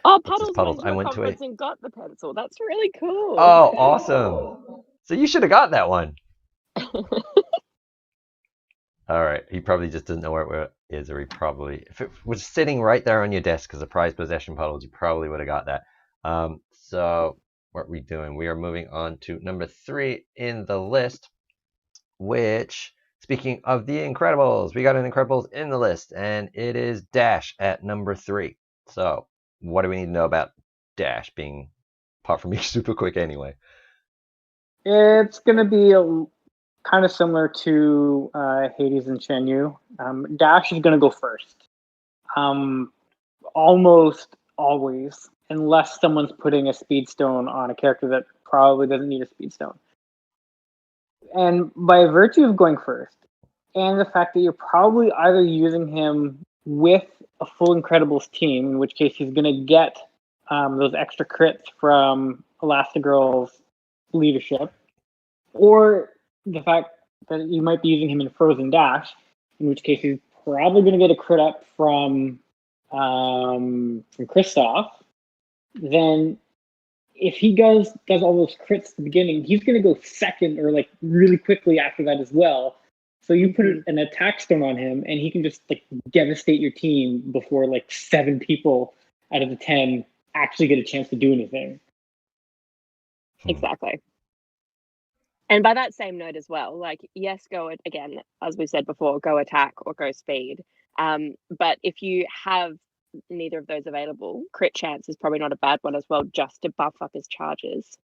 Oh, What's this, Puddles Puddles? went to I a went to conference and got the pencil. That's really cool. Oh, awesome! So you should have got that one. All right. He probably just doesn't know where it is, or he probably, if it was sitting right there on your desk as a prized possession, Puddles, you probably would have got that. So what are we doing? We are moving on to number 3 in the list, which, speaking of the Incredibles, we got an Incredibles in the list, and it is Dash at number 3. So what do we need to know about Dash being, apart from being super quick anyway? It's gonna be a kind of similar to Hades and Shen Yu. Dash is going to go first. Almost always, unless someone's putting a speed stone on a character that probably doesn't need a speed stone. And by virtue of going first, and the fact that you're probably either using him with a full Incredibles team, in which case he's going to get those extra crits from Elastigirl's leadership, or the fact that you might be using him in Frozen Dash, in which case he's probably going to get a crit up from Kristoff. Then if he does all those crits at the beginning, he's going to go second or like really quickly after that as well. So you put an attack stone on him, and he can just like devastate your team before like 7 people out of the 10 actually get a chance to do anything. Exactly. And by that same note as well, like, yes, go again, as we said before, go attack or go speed. But if you have neither of those available, crit chance is probably not a bad one as well, just to buff up his charges.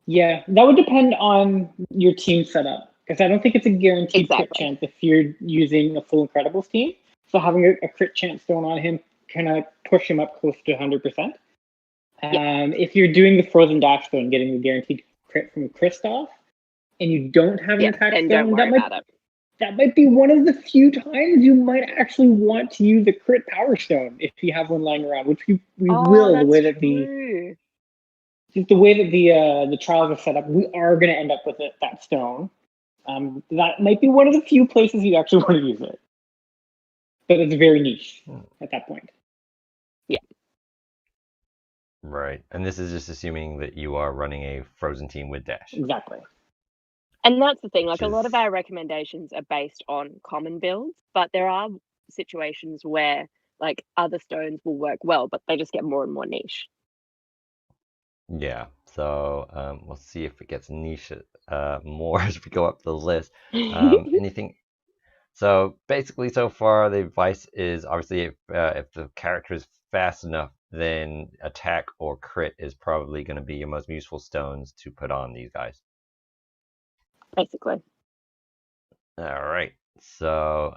Yeah, that would depend on your team setup, because I don't think it's a guaranteed crit chance if you're using a full Incredibles team. So having a crit chance thrown on him kind of push him up close to 100%. If you're doing the Frozen Dash though and getting the guaranteed crit from Kristoff, and you don't have an attack stone, that might be one of the few times you might actually want to use a crit power stone if you have one lying around, which we will. The way that the trials are set up, we are going to end up with that stone. That might be one of the few places you actually want to use it, but it's very niche at that point. Yeah. Right, and this is just assuming that you are running a Frozen team with Dash. Exactly. And that's the thing, like a lot of our recommendations are based on common builds, but there are situations where like other stones will work well, but they just get more and more niche. Yeah, so we'll see if it gets niche more as we go up the list. Anything? So basically, so far the advice is obviously if the character is fast enough, then attack or crit is probably going to be your most useful stones to put on these guys. Basically. All right. So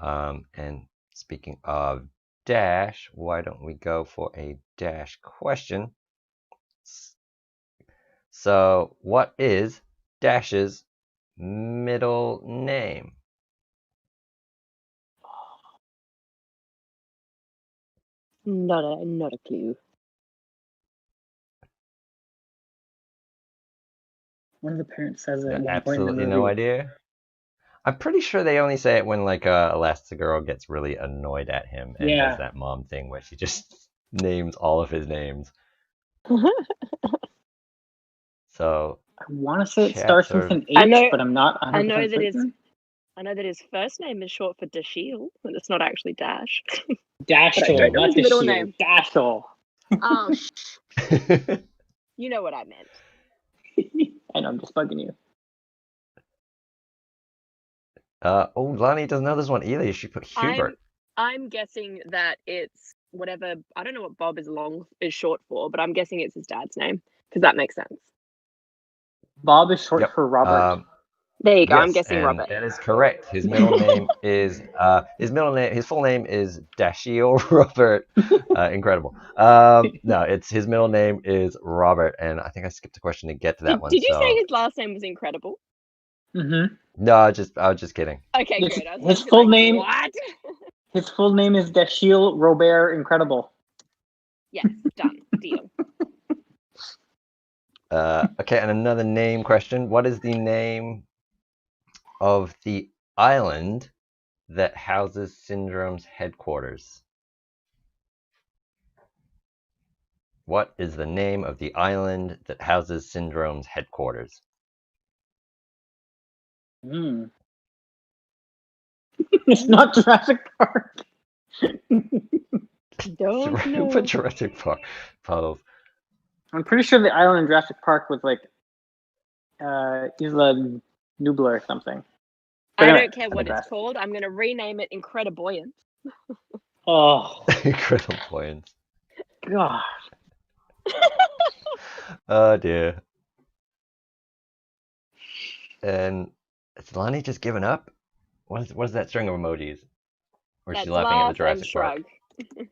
and speaking of Dash, why don't we go for a Dash question? So, what is Dash's middle name? Not a clue. One of the parents says it at one point in the Absolutely movie. no idea. I'm pretty sure they only say it when like Elastigirl gets really annoyed at him and does that mom thing where she just names all of his names. So I want to say it starts with an H, but I'm not 100% certain. I know that his first name is short for Dashiell, but it's not actually Dash. Dashiell, not his middle name. Dashiell. Oh, you know what I meant. I know, I'm just bugging you. Lani doesn't know this one either. She put Hubert. I'm guessing that it's whatever. I don't know what Bob is short for, but I'm guessing it's his dad's name because that makes sense. Bob is short for Robert. There you go. Yes, I'm guessing Robert. That is correct. His middle name is his full name is Dashiell Robert. Incredible. No, his middle name is Robert, and I think I skipped a question to get to that one. Did you say his last name was Incredible? Mm-hmm. No, I was just kidding. Okay, good. His full name. What? His full name is Dashiell Robert Incredible. Yes, done. Deal. Okay, and another name question. What is the name of the island that houses Syndrome's headquarters? What is the name of the island that houses Syndrome's headquarters? It's not Jurassic Park. Don't know. Put Jurassic Park puddles. I'm pretty sure the island in Jurassic Park was like Isla Nublar or something. But I don't care what it's called. I'm going to rename it Incrediboyance. Oh. Incrediboyance. God. Oh dear. And Is Lonnie just giving up? What is that string of emojis? Or is she That's laughing at the laugh and Jurassic Park? shrug.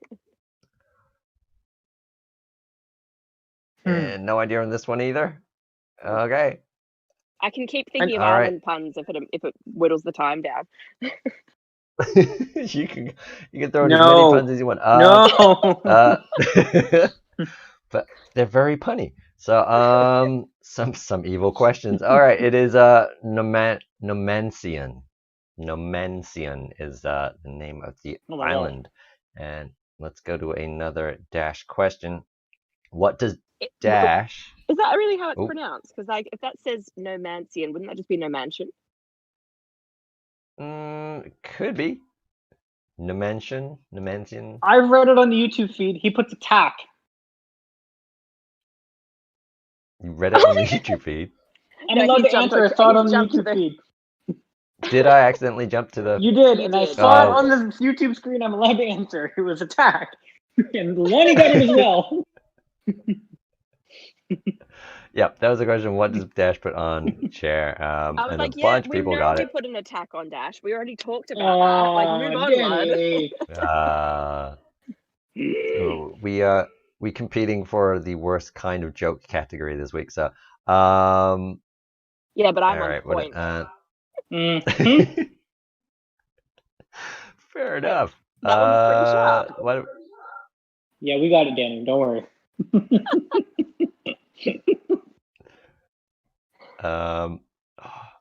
And no idea on this one either. Okay. I can keep thinking of All right. island puns if it whittles the time down. you can throw in as many No. puns as you want. No. But they're very punny. So some evil questions. All right, it is Nomancian. Nomancian is the name of the Oh my God. island. And let's go to another Dash question. What does Is Dash? that really how it's Oh. pronounced? Because like if that says Nomancian, wouldn't that just be no mansion? Could be. Nomancian. I've read it on the YouTube feed. He puts attack. You read it on the YouTube feed. I'm No, allowed he's to jumped answer. I over- saw it he's on the jumped to YouTube the- feed. Did I accidentally jump to the? You did, You and I did. saw it Oh. on the YouTube screen. I'm allowed to answer. It was attack. And Lonnie got it as well. Yep, that was the question. What does Dash put on chair? I was And like, a yeah, bunch of we people know got we it. put an attack on Dash. We already talked about that. Like, move on, lad. So we competing for the worst kind of joke category this week. So Yeah, but I'm all on right, point. Mhm. Fair enough. That one's pretty sharp. What? Yeah, we got it, Danny. Don't worry.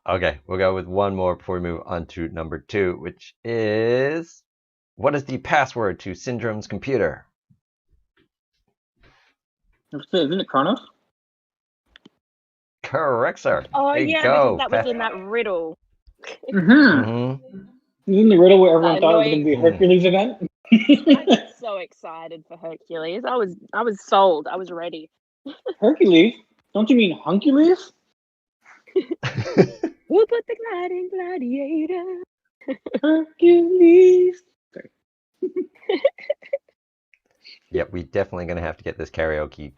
Okay, we'll go with one more before we move on to number 2, which is what is the password to Syndrome's computer? Isn't it Kronos? Correct, sir. Oh There you yeah, go. because that was in that riddle. Mm-hmm. Mhm. Isn't the riddle where everyone That thought it was going to be a Hercules event? I got so excited for Hercules. I was sold. I was ready. Hercules? Don't you mean Huncules? We'll put the gliding gladiator. Hercules. Yep, we definitely gonna have to get this karaoke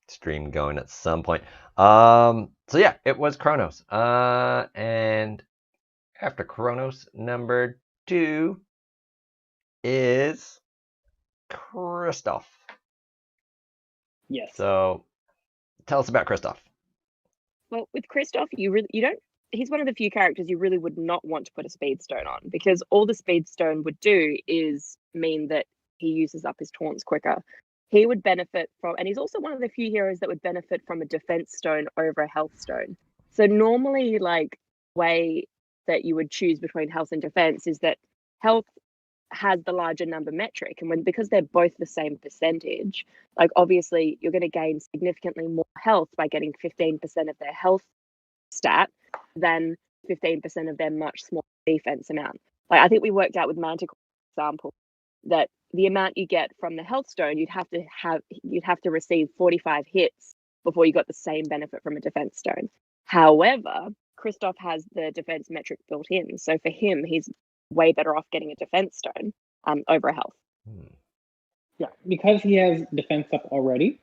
stream going at some point. So yeah, it was Kronos. And after Kronos, number 2 is Kristoff. Yes. So tell us about Kristoff. Well, with Kristoff, you don't. He's one of the few characters you really would not want to put a speedstone on, because all the speedstone would do is mean that he uses up his taunts quicker. He would benefit from, and he's also one of the few heroes that would benefit from a defense stone over a health stone. So normally, like, way that you would choose between health and defense is that health has the larger number metric, and because they're both the same percentage, like obviously you're going to gain significantly more health by getting 15% of their health stat than 15% of their much smaller defense amount. Like I think we worked out with Manticore, for example, that the amount you get from the health stone, you'd have to receive 45 hits before you got the same benefit from a defense stone. However, Kristoff has the defense metric built in, so for him, he's way better off getting a defense stone over a health. Yeah, because he has defense up already,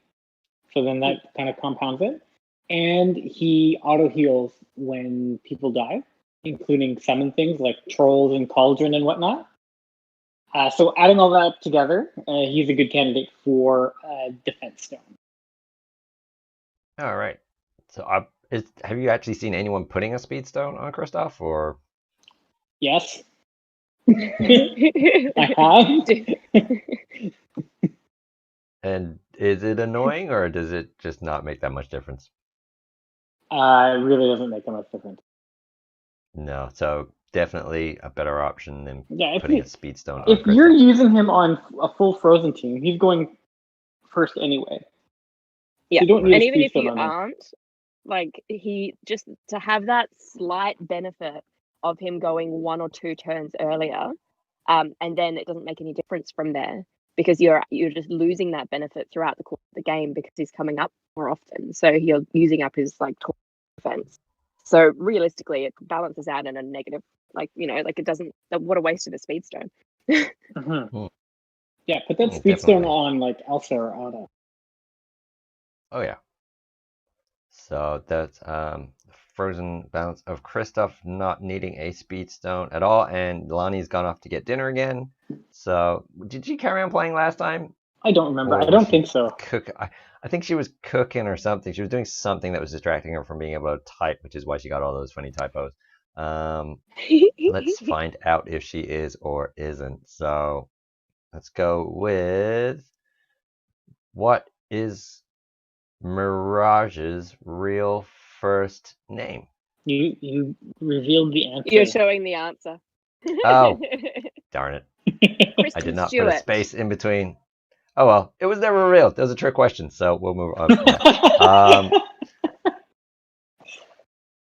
so then that kind of compounds it. And he auto heals when people die, including summon things like trolls and cauldron and whatnot. So adding all that together, he's a good candidate for defense stone. All right. So have you actually seen anyone putting a speedstone on Kristoff, or? Yes. I have. And is it annoying, or does it just not make that much difference? It really doesn't make that much difference. No, so definitely a better option than Yeah, putting a speedstone on if Kristoff. you're using him on a full frozen team, he's going first anyway. Yeah, You don't need and a even if speedstone you on him. aren't, like he just to have that slight benefit of him going 1 or 2 turns earlier, and then it doesn't make any difference from there, because you're just losing that benefit throughout the course of the game because he's coming up more often. So you're using up his like defense. So realistically, it balances out in a negative. Like like it doesn't. What a waste of a speedstone. Mm-hmm. Yeah, put that Definitely. speedstone on like Elsa or Ada. Oh yeah. So that's frozen balance of Kristoff not needing a speed stone at all, and Lonnie's gone off to get dinner again. So did she carry on playing last time? I don't remember. Or I was don't she think so. I think she was cooking or something. She was doing something that was distracting her from being able to type, which is why she got all those funny typos. Let's find out if she is or isn't. So let's go with, what is Mirage's real first name? You revealed the answer. You're showing the answer. Oh, darn it. I Kristen did not Stewart. put a space in between. Oh well, it was never real. That was a trick question, so we'll move on.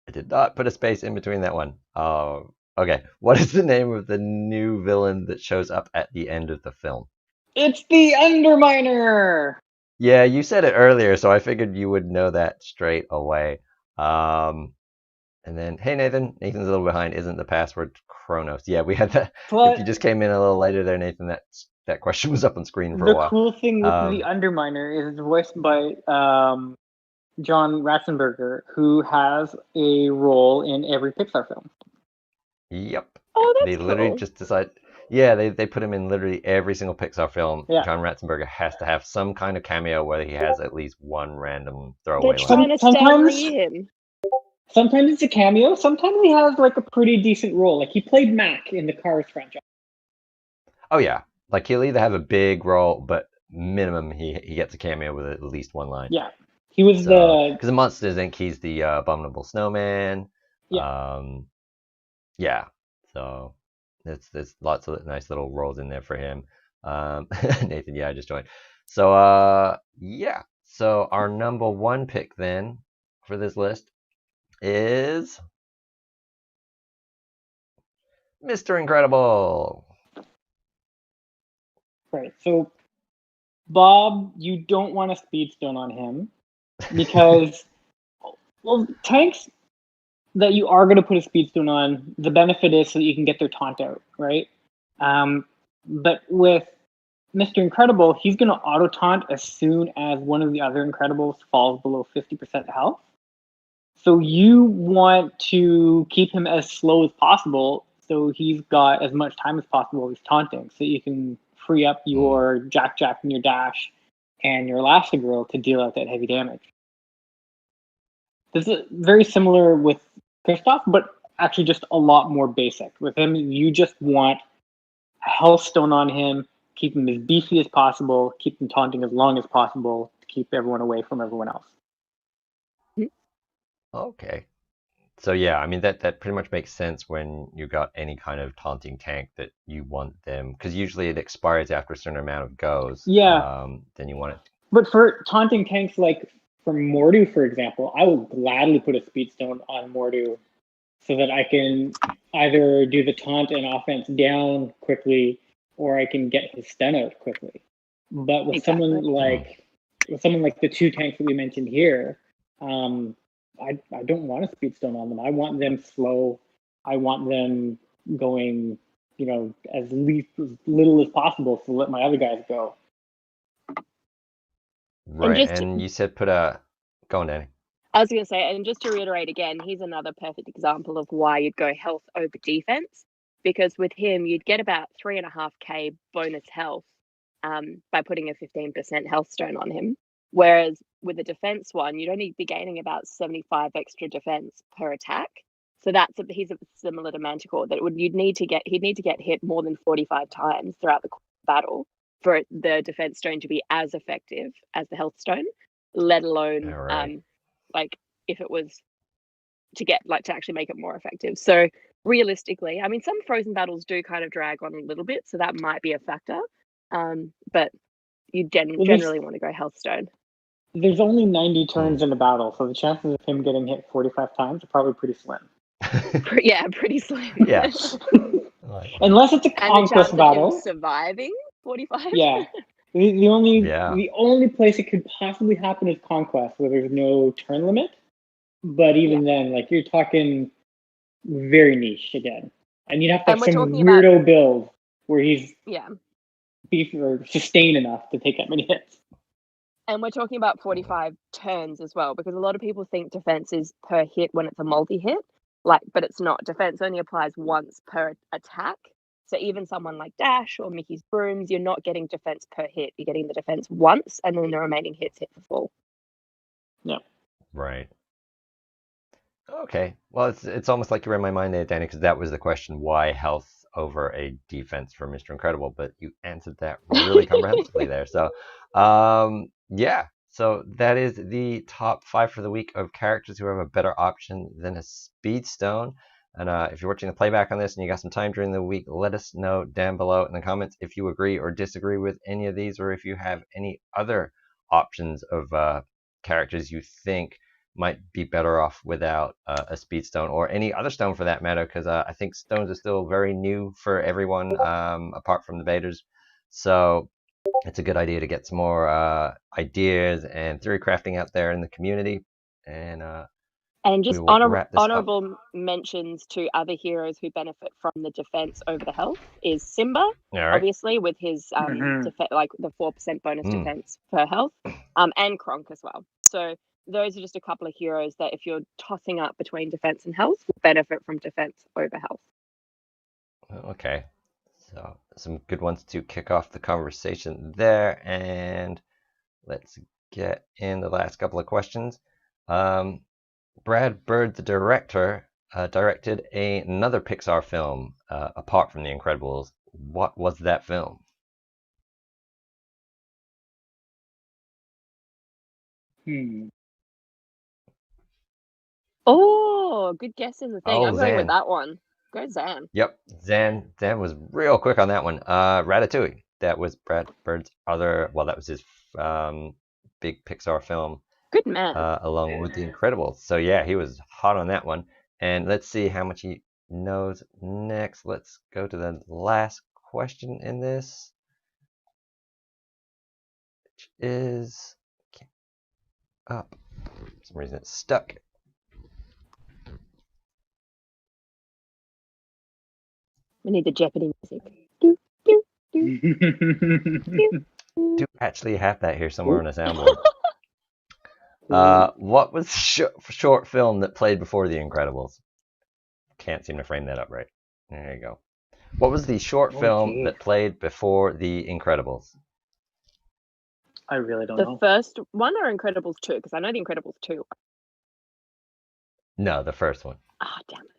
I did not put a space in between that one. Okay. What is the name of the new villain that shows up at the end of the film? It's the Underminer. Yeah, you said it earlier, so I figured you would know that straight away. And then, hey Nathan, Nathan's a little behind. Isn't the password Kronos? Yeah, we had that. If you just came in a little later there, Nathan, that question was up on screen for a while. The cool thing with the Underminer is it's voiced by John Ratzenberger, who has a role in every Pixar film. Yep. Oh, that's They literally cool. just decide. Yeah, they put him in literally every single Pixar film. Yeah. John Ratzenberger has to have some kind of cameo where he has at least one random throwaway They're line. trying to stand him. Sometimes it's a cameo. Sometimes he has like a pretty decent role. Like he played Mac in the Cars franchise. Oh yeah, like he'll either have a big role, but minimum he gets a cameo with at least one line. Yeah, he was because in Monsters Inc. he's the abominable snowman. Yeah. Yeah. So there's lots of nice little roles in there for him. Nathan, yeah, I just joined. So yeah. So our number one pick then for this list is Mr. Incredible. Right. So Bob, you don't want a speedstone on him because well, tanks that you are going to put a speedstone on, the benefit is so that you can get their taunt out, right? But with Mr. Incredible, he's going to auto taunt as soon as one of the other Incredibles falls below 50% health. So you want to keep him as slow as possible so he's got as much time as possible with taunting so you can free up your Jack and your Dash and your Elastigirl to deal out that heavy damage. This is very similar with Kristoff, but actually just a lot more basic. With him, you just want a health stone on him, keep him as beefy as possible, keep him taunting as long as possible to keep everyone away from everyone else. Okay. So yeah, I mean that pretty much makes sense when you got any kind of taunting tank that you want them, because usually it expires after a certain amount of goes. Yeah. Then you want it. But for taunting tanks like from Mordu, for example, I will gladly put a speedstone on Mordu so that I can either do the taunt and offense down quickly, or I can get his stun out quickly. But with someone like the two tanks that we mentioned here, I don't want a speedstone on them. I want them slow. I want them going, as little as possible to let my other guys go. Right, and you said put a... Go on, Danny. I was going to say, and just to reiterate again, he's another perfect example of why you'd go health over defense, because with him, you'd get about 3.5k bonus health by putting a 15% health stone on him. Whereas with the defense one, you'd only be gaining about 75 extra defense per attack. So he's similar to Manticore, that he'd need to get hit more than 45 times throughout the battle for the defense stone to be as effective as the health stone, let alone like if it was to actually make it more effective. So realistically, I mean, some frozen battles do kind of drag on a little bit, so that might be a factor. But you generally want to go health stone. There's only 90 turns in a battle, so the chances of him getting hit 45 times are probably pretty slim. Yeah, pretty slim. Yeah. Unless it's a conquest battle. Of him surviving 45. Yeah. The only place it could possibly happen is conquest, where there's no turn limit. But even then, like, you're talking very niche again, and you'd have to have some weirdo build where he's beefy or sustained enough to take that many hits. And we're talking about 45 turns as well, because a lot of people think defense is per hit when it's a multi-hit, but it's not. Defense only applies once per attack. So even someone like Dash or Mickey's Brooms, you're not getting defense per hit. You're getting the defense once, and then the remaining hits hit for full. Yeah. Right. Okay. Well, it's almost like you read my mind there, Danny, because that was the question: why health over a defense for Mr. Incredible? But you answered that really comprehensively there. So, yeah. So that is the top 5 for the week of characters who have a better option than a Speed Stone. And if you're watching the playback on this and you got some time during the week, let us know down below in the comments if you agree or disagree with any of these, or if you have any other options of characters you think might be better off without a Speed Stone, or any other stone for that matter, because I think stones are still very new for everyone, apart from the betas. So it's a good idea to get some more ideas and theory crafting out there in the community. And just we will wrap this up. honorable mentions to other heroes who benefit from the defense over the health is Simba, All right. obviously, with his like the 4% bonus defense per health, and Kronk as well. So those are just a couple of heroes that, if you're tossing up between defense and health, will benefit from defense over health. Okay, so some good ones to kick off the conversation there, and let's get in the last couple of questions. Brad Bird, the director, directed another Pixar film apart from The Incredibles. What was that film? Oh, good guess in the thing. Oh, I'm going with Zan. that one. Go Zan. Yep, Zan was real quick on that one. Ratatouille. That was Brad Bird's other. Well, that was his big Pixar film. Good man. Along with The Incredibles. So yeah, he was hot on that one. And let's see how much he knows next. Let's go to the last question in this, which is up. For some reason it's stuck. We need the Jeopardy music. Do, do, do, Do actually have that here somewhere on a soundboard. What was the short film that played before The Incredibles? Can't seem to frame that up right. There you go. What was the short film that played before The Incredibles? I really don't know. The first one or Incredibles 2? Because I know The Incredibles 2. No, the first one. Ah, damn it.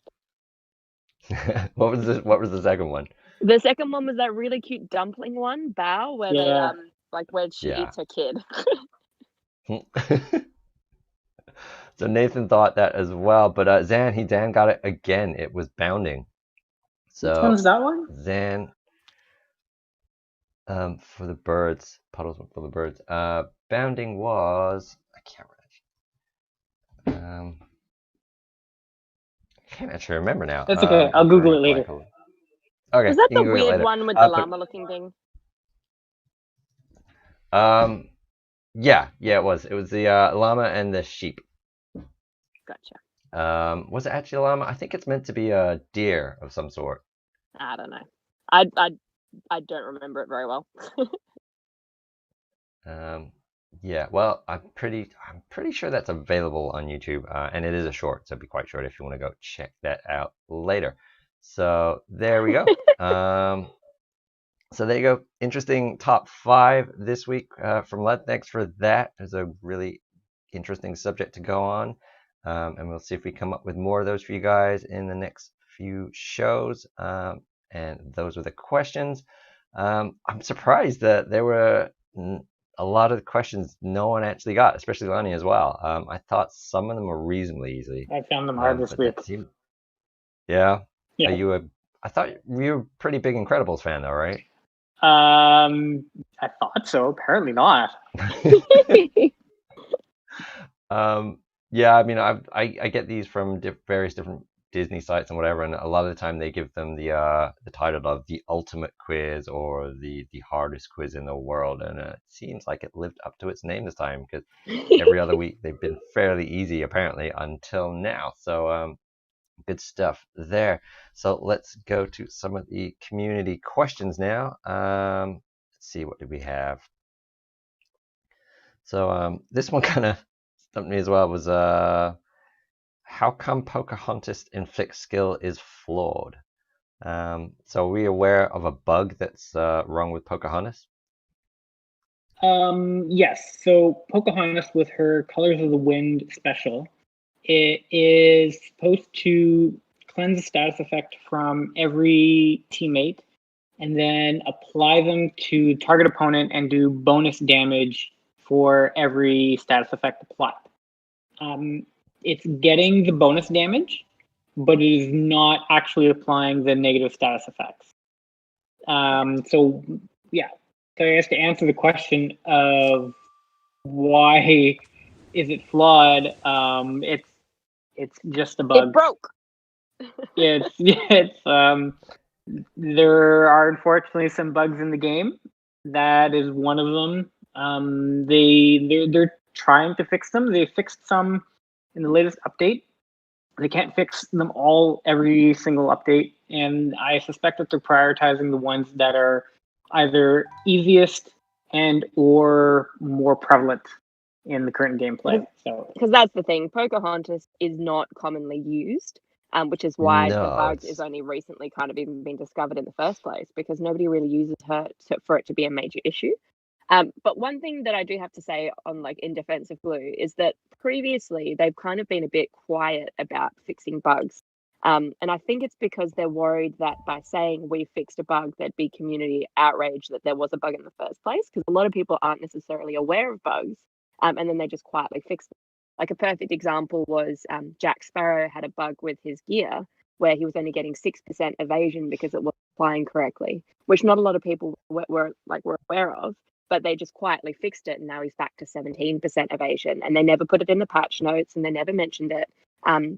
What was the second one? The second one was that really cute dumpling one, Bao, where they where she eats her kid. So Nathan thought that as well, but Dan got it again. It was Bounding. So which one's that one? Zan, for the birds, puddles for the birds. Bounding was, I can't actually remember now. That's okay. I'll Google it later. Okay. Was that the weird one with the llama-looking thing? Yeah, it was. It was the llama and the sheep. Gotcha. Was it actually a llama? I think it's meant to be a deer of some sort. I don't know. I don't remember it very well. Yeah, well, I'm pretty sure that's available on YouTube, and it is a short, so be quite short if you want to go check that out later. So there we go. So there you go. Interesting top 5 this week from Let's for that. It's a really interesting subject to go on, and we'll see if we come up with more of those for you guys in the next few shows. And those were the questions. I'm surprised that there were a lot of the questions no one actually got, especially Lonnie as well. I thought some of them were reasonably easy. I found them hard this week. Yeah. I thought you were a pretty big Incredibles fan, though, right? I thought so. Apparently not. Yeah, I mean, I get these from various different Disney sites and whatever, and a lot of the time they give them the title of the ultimate quiz or the hardest quiz in the world, and it seems like it lived up to its name this time, because every other week they've been fairly easy apparently until now. So good stuff there. So let's go to some of the community questions now. Let's see, what did we have? So this one kind of stumped me as well. Was how come Pocahontas inflict skill is flawed? So are we aware of a bug that's wrong with Pocahontas? Yes. So Pocahontas with her Colors of the Wind special, it is supposed to cleanse a status effect from every teammate and then apply them to target opponent and do bonus damage for every status effect applied. Um, it's getting the bonus damage, but it is not actually applying the negative status effects. So yeah, so I guess to answer the question of why is it flawed, it's just a It bug. broke. It's there are unfortunately some bugs in the game. That is one of them. They're trying to fix them. They fixed some in the latest update. They can't fix them all every single update, and I suspect that they're prioritizing the ones that are either easiest and or more prevalent in the current gameplay. So Because that's the thing, Pocahontas is not commonly used, which is why the No, bug is it's only recently kind of even been discovered in the first place, because nobody really uses her for it to be a major issue. But one thing that I do have to say on like in defense of Blue is that previously they've kind of been a bit quiet about fixing bugs. And I think it's because they're worried that by saying we fixed a bug, there'd be community outrage that there was a bug in the first place, because a lot of people aren't necessarily aware of bugs, and then they just quietly fix them. Like a perfect example was Jack Sparrow had a bug with his gear where he was only getting 6% evasion because it wasn't flying correctly, which not a lot of people were aware of, but they just quietly fixed it, and now he's back to 17% evasion, and they never put it in the patch notes and they never mentioned it.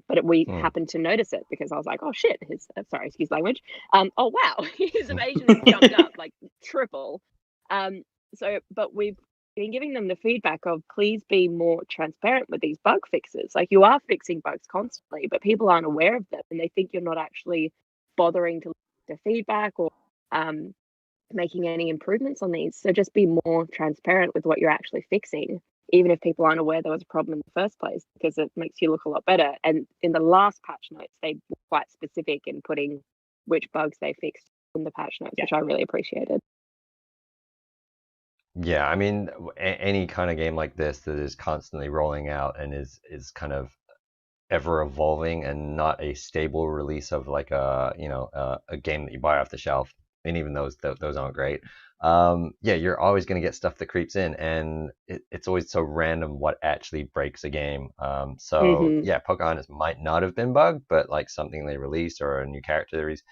But we happened to notice it because I was like, oh shit, his sorry, excuse language. Oh wow, his evasion has jumped up like triple. But we've been giving them the feedback of please be more transparent with these bug fixes. Like, you are fixing bugs constantly, but people aren't aware of them and they think you're not actually bothering to listen to feedback or making any improvements on these. So just be more transparent with what you're actually fixing, even if people aren't aware there was a problem in the first place, because it makes you look a lot better. And in the last patch notes, they were quite specific in putting which bugs they fixed in the patch notes, which I really appreciated. Yeah, I mean, any kind of game like this that is constantly rolling out and is kind of ever evolving and not a stable release of like a game that you buy off the shelf, and even those aren't great. Yeah, you're always going to get stuff that creeps in, and it's always so random what actually breaks a game. So yeah, Pocahontas might not have been bugged, but like something they released or a new character they released,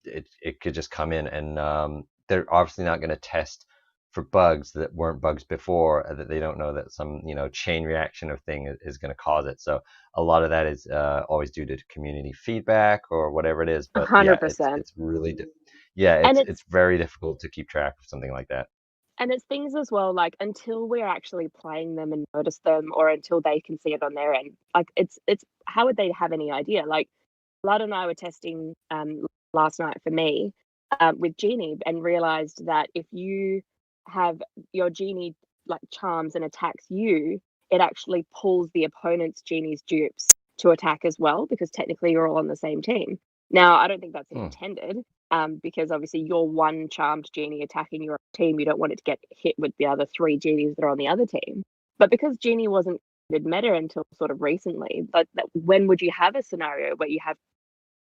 it could just come in, and they're obviously not going to test for bugs that weren't bugs before, that they don't know that some chain reaction of thing is going to cause it. So a lot of that is always due to community feedback or whatever it is. But yeah, 100%. it's really yeah, And it's very difficult to keep track of something like that. And it's things as well, like until we're actually playing them and notice them, or until they can see it on their end, like it's how would they have any idea? Like Lud and I were testing last night for me with Genie, and realized that if you have your Genie like charms and attacks you, it actually pulls the opponent's Genie's dupes to attack as well, because technically you're all on the same team. Now, I don't think that's intended, because obviously you're one charmed genie attacking your team. You don't want it to get hit with the other three genies that are on the other team. But because Genie wasn't meta until sort of recently, but when would you have a scenario where you have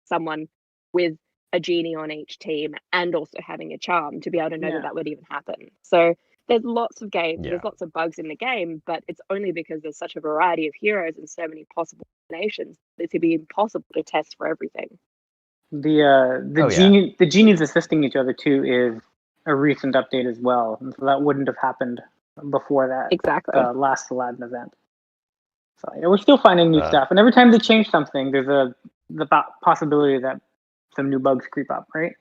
someone with a genie on each team and also having a charm to be able to know that would even happen? So there's lots of there's lots of bugs in the game, but it's only because there's such a variety of heroes and so many possible combinations that it'd be impossible to test for everything. The genies assisting each other too is a recent update as well, and so that wouldn't have happened before that. Exactly. Last Aladdin event. So yeah, we're still finding new stuff, and every time they change something, there's the possibility that some new bugs creep up, right?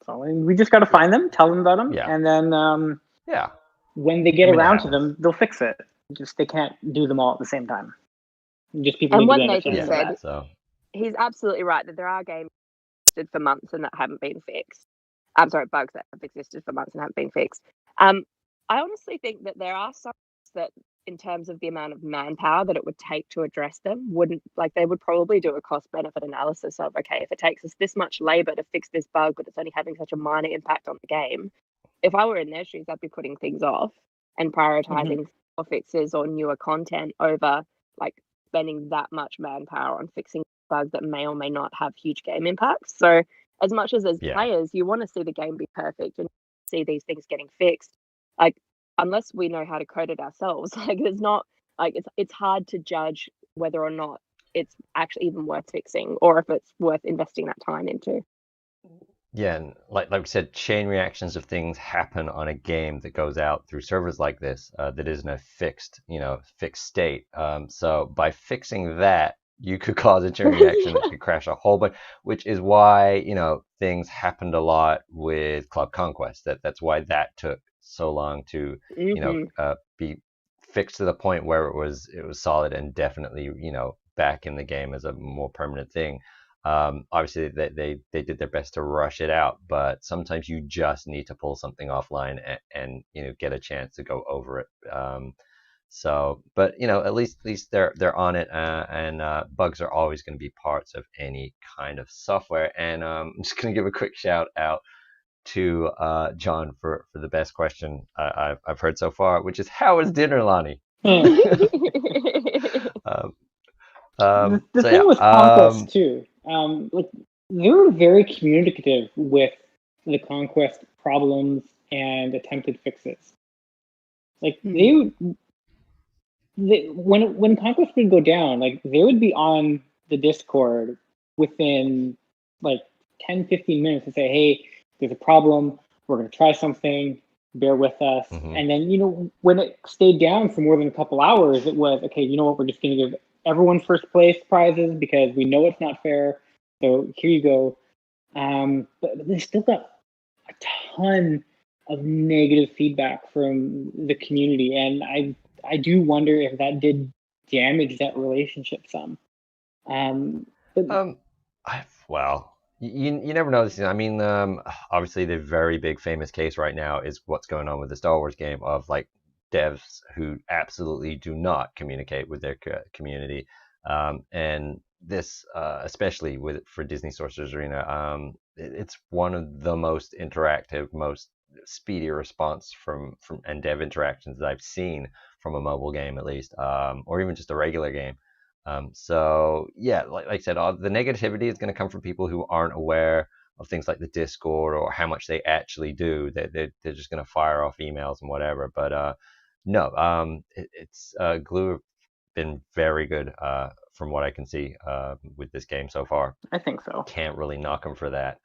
So we just got to find them, tell them about them, and then when they get around to them, they'll fix it. Just they can't do them all at the same time. Just people and need what to Nathan understand said, he's absolutely right that there are games that existed for months and that haven't been fixed. I'm sorry, bugs that have existed for months and haven't been fixed. I honestly think that there are some that in terms of the amount of manpower that it would take to address them, they would probably do a cost benefit analysis of, okay, if it takes us this much labor to fix this bug, but it's only having such a minor impact on the game. If I were in their shoes, I'd be putting things off and prioritizing fixes or newer content over like spending that much manpower on fixing bugs that may or may not have huge game impacts. So as much as players, you want to see the game be perfect and see these things getting fixed. Like, unless we know how to code it ourselves, like there's not like it's hard to judge whether or not it's actually even worth fixing or if it's worth investing that time into. Yeah, and like we said, chain reactions of things happen on a game that goes out through servers like this that isn't a fixed state. So by fixing that, you could cause a chain reaction that could crash a whole bunch, which is why things happened a lot with Club Conquest. That's why that took so long to be fixed to the point where it was solid and definitely back in the game as a more permanent thing. Obviously they did their best to rush it out, but sometimes you just need to pull something offline and get a chance to go over it. But at least they're on it, and bugs are always going to be parts of any kind of software. And I'm just going to give a quick shout out to John for the best question I've heard so far, which is, how was dinner, Lonnie? The thing with Conquest too, like they were very communicative with the Conquest problems and attempted fixes. Like when Conquest would go down, like they would be on the Discord within like 10-15 minutes and say, hey, there's a problem, we're going to try something, bear with us. And then when it stayed down for more than a couple hours, it was, okay, you know what, we're just going to give everyone first place prizes because we know it's not fair, so here you go. But they still got a ton of negative feedback from the community, and I do wonder if that did damage that relationship some. Well, you never know. I mean, obviously the very big famous case right now is what's going on with the Star Wars game, of like devs who absolutely do not communicate with their community, and this especially for Disney Sorcerer's Arena, it's one of the most interactive, most speedy response from and dev interactions that I've seen from a mobile game, at least, or even just a regular game. So yeah, like I said, the negativity is going to come from people who aren't aware of things like the Discord or how much they actually do. They're just going to fire off emails and whatever. But no, it's Glue have been very good from what I can see with this game so far. I think so. Can't really knock them for that,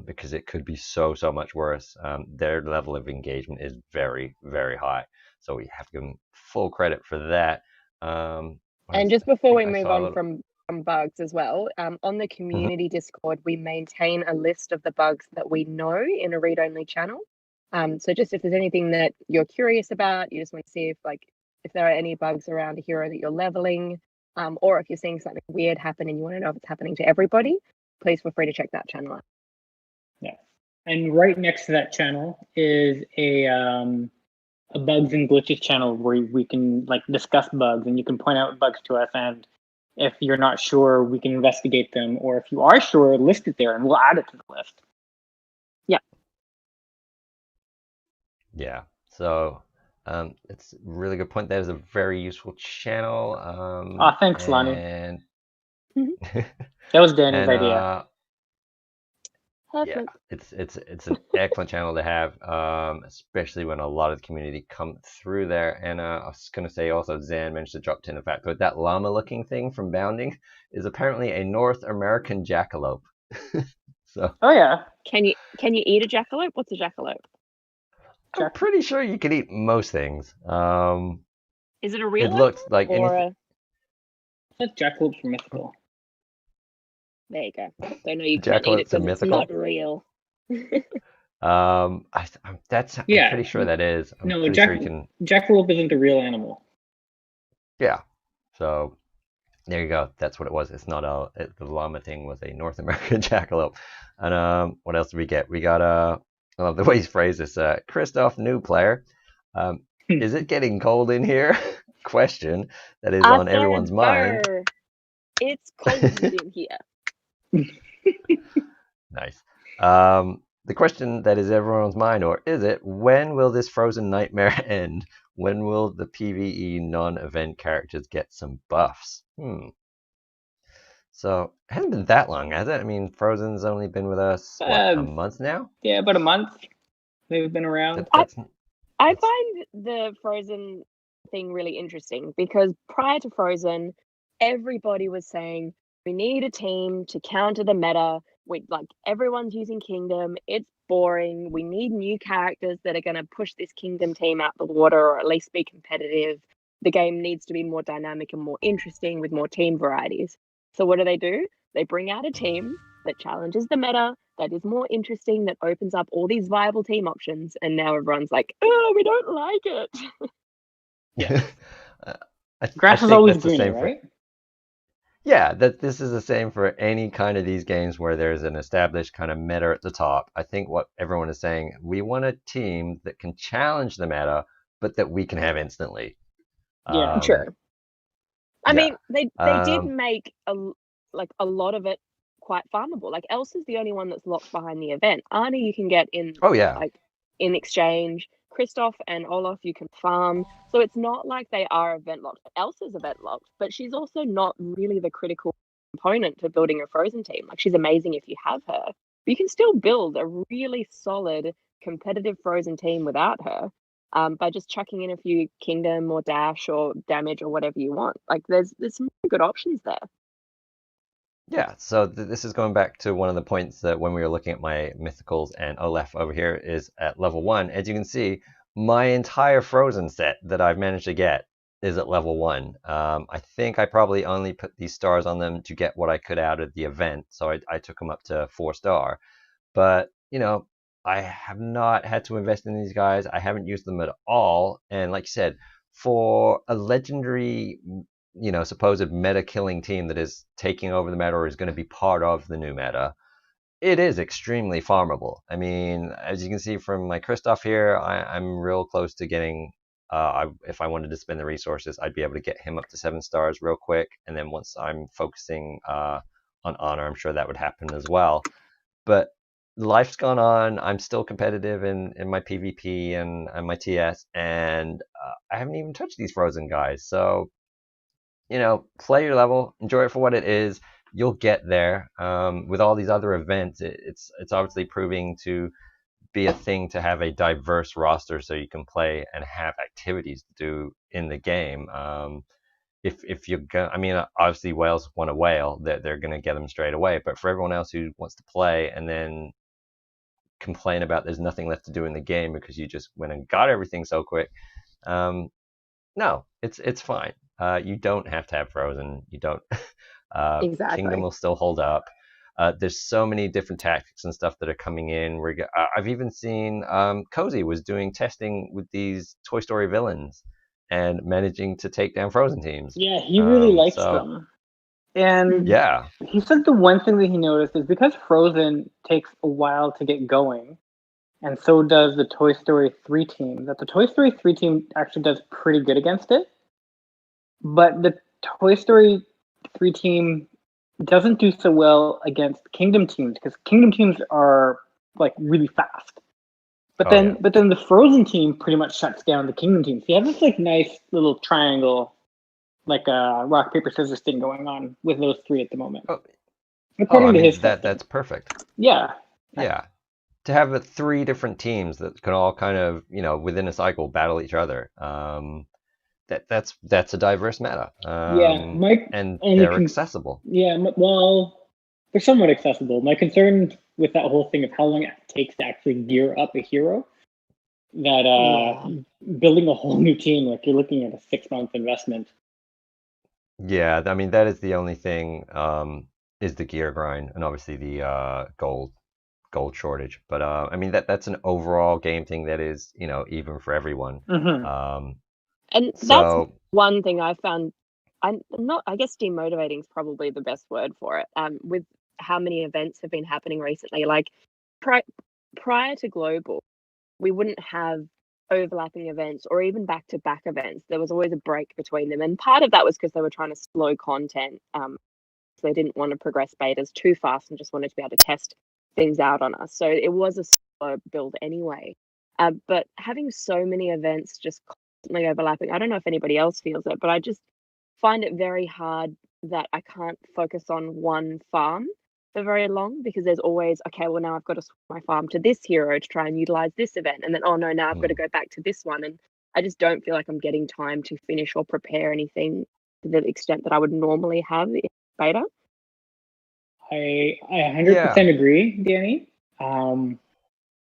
because it could be so much worse. Their level of engagement is very, very high, so we have to give them full credit for that. And just before we move on from bugs as well, on the community Discord, we maintain a list of the bugs that we know in a read-only channel. So just if there's anything that you're curious about, you just want to see if there are any bugs around a hero that you're leveling, or if you're seeing something weird happen and you want to know if it's happening to everybody, please feel free to check that channel out. Yeah, and right next to that channel is a bugs and glitches channel where we can discuss bugs, and you can point out bugs to us, and if you're not sure, we can investigate them, or if you are sure, list it there and we'll add it to the list. Yeah, so it's a really good point. That is a very useful channel. Thanks, Lonnie. And that was Danny's idea. Yeah, it's an excellent channel to have, especially when a lot of the community come through there. And I was going to say also, Zan mentioned the drop tin effect, but that llama-looking thing from Bounding is apparently a North American jackalope. So. Oh yeah. Can you eat a jackalope? What's a jackalope? I'm pretty sure you can eat most things. Is it a real? It looks like anything. I thought jackalopes were mythical. There you go. Don't know you can't eat it because it's not real. I'm pretty sure that is. Jackalope isn't a real animal. Yeah. So there you go. That's what it was. It's not the llama thing was a North American jackalope. And what else did we get? We got I love the way he's phrased this. Christoph, new player. Is it getting cold in here? Question that is on everyone's mind. Arthur, it's cold in here. Nice. The question that is everyone's mind, or is it, when will this frozen nightmare end? When will the PvE non-event characters get some buffs? So it hasn't been that long, has it? I mean, Frozen's only been with us, what, a month now? Yeah, about a month. They've been around. That's I find the Frozen thing really interesting because prior to Frozen, everybody was saying we need a team to counter the meta. Everyone's using Kingdom. It's boring. We need new characters that are going to push this Kingdom team out the water, or at least be competitive. The game needs to be more dynamic and more interesting with more team varieties. So what do? They bring out a team that challenges the meta, that is more interesting, that opens up all these viable team options, and now everyone's like, oh, we don't like it. Yeah. I Grass is think always that's the greener, same for right? that this is the same for any kind of these games where there's an established kind of meta at the top. I think what everyone is saying, we want a team that can challenge the meta, but that we can have instantly. Yeah. Sure. I yeah. mean, they did make a lot of it quite farmable. Like Elsa's the only one that's locked behind the event. Arnie you can get in Oh yeah. in exchange. Kristoff and Olaf you can farm. So it's not like they are event locked. Elsa's event locked, but she's also not really the critical component to building a Frozen team. Like she's amazing if you have her. But you can still build a really solid competitive Frozen team without her. By just chucking in a few Kingdom or Dash or Damage or whatever you want. Like there's some good options there. Yeah, so this is going back to one of the points that when we were looking at my mythicals, and Olaf over here is at level 1. As you can see, my entire Frozen set that I've managed to get is at level 1. I think I probably only put these stars on them to get what I could out of the event, so I took them up to 4-star. But, I have not had to invest in these guys. I haven't used them at all. And like you said, for a legendary, supposed meta killing team that is taking over the meta or is going to be part of the new meta, it is extremely farmable. I mean, as you can see from my Kristoff here, I'm real close to getting, if I wanted to spend the resources, I'd be able to get him up to 7-stars real quick. And then once I'm focusing on Honor, I'm sure that would happen as well. But life's gone on. I'm still competitive in my PvP and my TS, and I haven't even touched these Frozen guys. So, play your level, enjoy it for what it is. You'll get there. With all these other events, it's obviously proving to be a thing to have a diverse roster so you can play and have activities to do in the game. If you're going, I mean, obviously whales want a whale, they're going to get them straight away. But for everyone else who wants to play and then complain about there's nothing left to do in the game because you just went and got everything so quick, no, it's fine. You don't have to have Frozen. You don't. Exactly. Kingdom will still hold up. There's so many different tactics and stuff that are coming in. I've even seen Cozy was doing testing with these Toy Story villains and managing to take down Frozen teams. Yeah, he really likes so, them. And yeah, he said the one thing that he noticed is because Frozen takes a while to get going, and so does the Toy Story 3 team, that the Toy Story 3 team actually does pretty good against it. But the Toy Story 3 team doesn't do so well against Kingdom teams because Kingdom teams are like really fast. But then the Frozen team pretty much shuts down the Kingdom team. So you have this like nice little triangle, like a rock paper scissors thing going on with those 3 at the moment. According to his that's perfect. Yeah. Yeah. To have 3 different teams that can all kind of, within a cycle battle each other. That's a diverse meta. And they're accessible. Yeah, well, they're somewhat accessible. My concern with that whole thing of how long it takes to actually gear up a hero, that building a whole new team, like you're looking at a 6-month investment. Yeah, I mean that is the only thing, is the gear grind and obviously the gold shortage. But I mean that's an overall game thing that is, even for everyone. Mm-hmm. And that's one thing I found. I guess demotivating is probably the best word for it. With how many events have been happening recently, like prior to global, we wouldn't have overlapping events or even back-to-back events. There was always a break between them, and part of that was because they were trying to slow content. So they didn't want to progress betas too fast and just wanted to be able to test things out on us. So it was a slow build anyway. But having so many events just constantly overlapping, I don't know if anybody else feels it, but I just find it very hard that I can't focus on one farm for very long, because there's always, okay, well, now I've got to switch my farm to this hero to try and utilize this event. And then, oh no, now I've got to go back to this one. And I just don't feel like I'm getting time to finish or prepare anything to the extent that I would normally have in beta. I 100% agree, Danny. And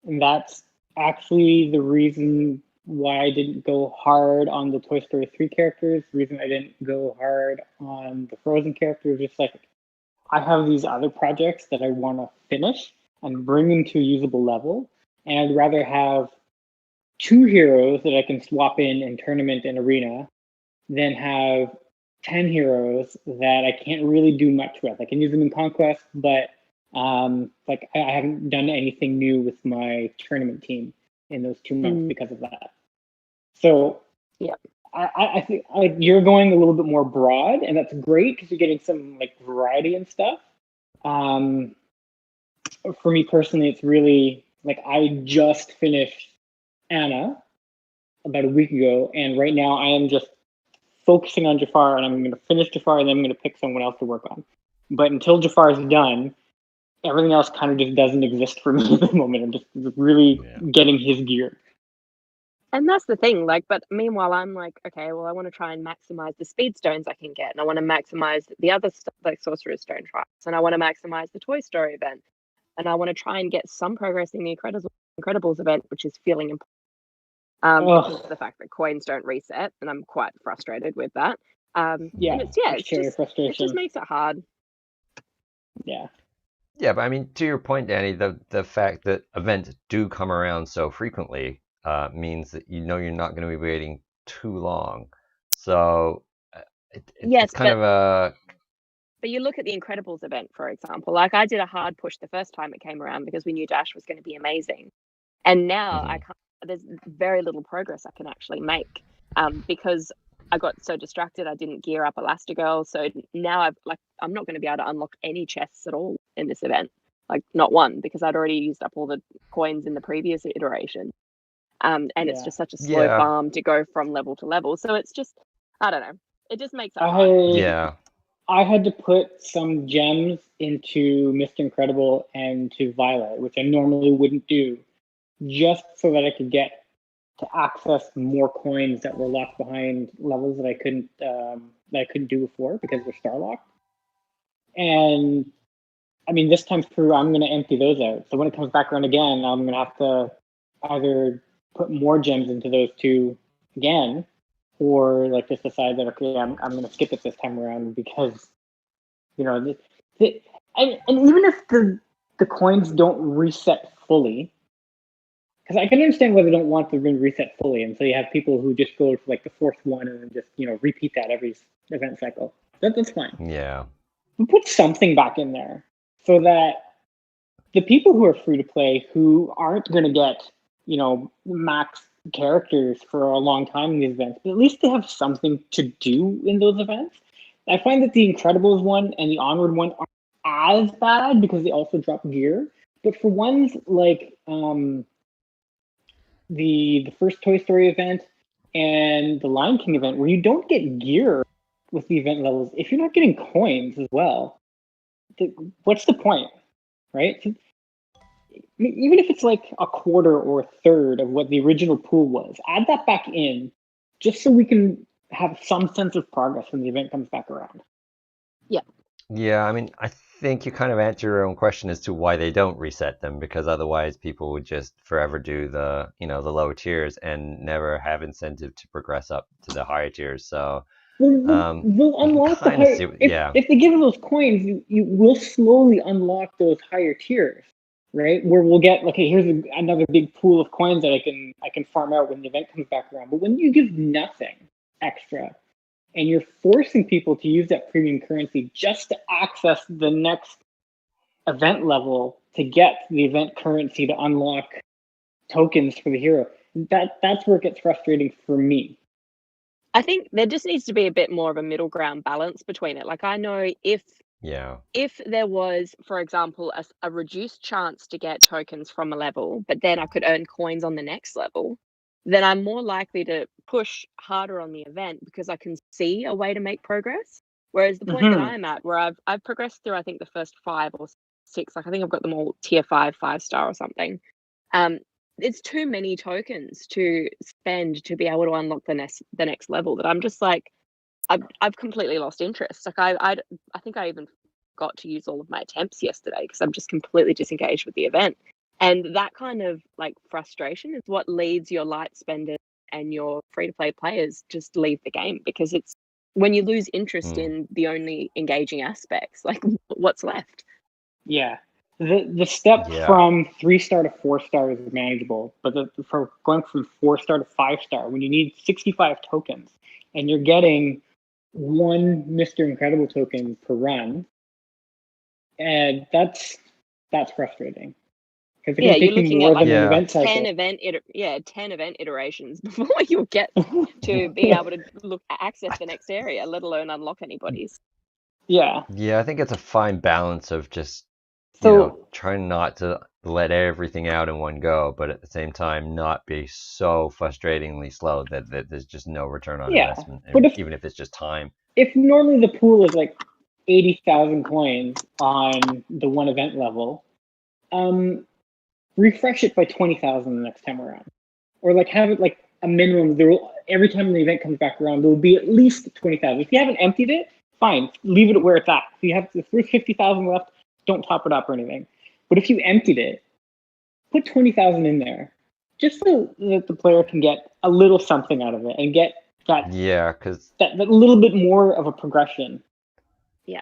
that's actually the reason why I didn't go hard on the Toy Story 3 characters, the reason I didn't go hard on the Frozen characters. Just like, I have these other projects that I want to finish and bring them to a usable level. And I'd rather have 2 heroes that I can swap in tournament and arena than have 10 heroes that I can't really do much with. I can use them in Conquest, but like I haven't done anything new with my tournament team in those 2 months because of that. So yeah, I think you're going a little bit more broad, and that's great because you're getting some like variety and stuff. For me personally, it's really like I just finished Anna about a week ago, and right now I am just focusing on Jafar, and I'm going to finish Jafar, and then I'm going to pick someone else to work on. But until Jafar is done, everything else kind of just doesn't exist for me at the moment. I'm just really getting his gear. And that's the thing, like, but meanwhile, I'm like, okay, well, I want to try and maximize the speed stones I can get, and I want to maximize the other stuff, like Sorcerer's Stone trials, and I want to maximize the Toy Story event, and I want to try and get some progress in the Incredibles event, which is feeling important. Because of the fact that coins don't reset, and I'm quite frustrated with that. It just makes it hard. Yeah. Yeah, but I mean, to your point, Danny, the fact that events do come around so frequently means that you're not going to be waiting too long. So it's kind of a. But you look at the Incredibles event, for example. Like, I did a hard push the first time it came around because we knew Dash was going to be amazing, and now I can't. There's very little progress I can actually make because I got so distracted. I didn't gear up Elastigirl, so now I'm not going to be able to unlock any chests at all in this event, like not one, because I'd already used up all the coins in the previous iteration. And it's just such a slow farm to go from level to level. So it's just, I don't know. It just makes it hard. I had to put some gems into Mr. Incredible and to Violet, which I normally wouldn't do, just so that I could get to access more coins that were locked behind levels that I couldn't do before because they're star locked. And I mean, this time through, I'm going to empty those out. So when it comes back around again, I'm going to have to either put more gems into those 2 again, or like just decide that, okay, I'm going to skip it this time around because, and even if the coins don't reset fully, because I can understand why they don't want to reset fully, and so you have people who just go to like the 4th one and then just repeat that every event cycle. That's fine. Yeah. We put something back in there so that the people who are free to play, who aren't going to get max characters for a long time in these events, but at least they have something to do in those events. I find that the Incredibles one and the Onward one aren't as bad because they also drop gear, but for ones like the first Toy Story event and the Lion King event, where you don't get gear with the event levels, if you're not getting coins as well, what's the point, right? So, even if it's like a quarter or a third of what the original pool was, add that back in just so we can have some sense of progress when the event comes back around. Yeah. Yeah, I mean, I think you kind of answer your own question as to why they don't reset them, because otherwise people would just forever do the low tiers and never have incentive to progress up to the higher tiers. So we'll unlock the higher. If they give us those coins, you will slowly unlock those higher tiers, right? Where we'll get, okay, here's another big pool of coins that I can farm out when the event comes back around. But when you give nothing extra, and you're forcing people to use that premium currency just to access the next event level to get the event currency to unlock tokens for the hero, that's where it gets frustrating for me. I think there just needs to be a bit more of a middle ground balance between it. Like, I know Yeah. if there was, for example, a reduced chance to get tokens from a level, but then I could earn coins on the next level, then I'm more likely to push harder on the event because I can see a way to make progress. Whereas the point that Hmm. I'm at, where I've progressed through, I think the first 5 or 6, like I think I've got them all tier 5, 5-star or something. Um, it's too many tokens to spend to be able to unlock the next level. That I'm just like, I've completely lost interest. Like I think I even got to use all of my attempts yesterday because I'm just completely disengaged with the event. And that kind of like frustration is what leads your light spenders and your free to play players just leave the game, because it's when you lose interest Mm. in the only engaging aspects, like what's left. Yeah. The step Yeah. from 3-star to 4-star is manageable, but for going from 4-star to 5-star, when you need 65 tokens and you're getting one Mr. Incredible token per run, and that's frustrating because it Yeah, can you're take you looking at more like than an Yeah. event cycle. 10 event iterations before you'll get to be able to access the next area, let alone unlock anybody's. Yeah. Yeah, I think it's a fine balance of just, So trying not to let everything out in one go, but at the same time not be so frustratingly slow that there's just no return on yeah, investment, but and even if it's just time. if normally the pool is like 80,000 coins on the one event level, refresh it by 20,000 the next time around, or like have it like a minimum. There will, every time the event comes back around, there will be at least 20,000. If you haven't emptied it, fine, leave it where it's at. If there's 50,000 left, don't top it up or anything. But if you emptied it, put 20,000 in there, just so that the player can get a little something out of it and get Yeah, because that little bit more of a progression. Yeah.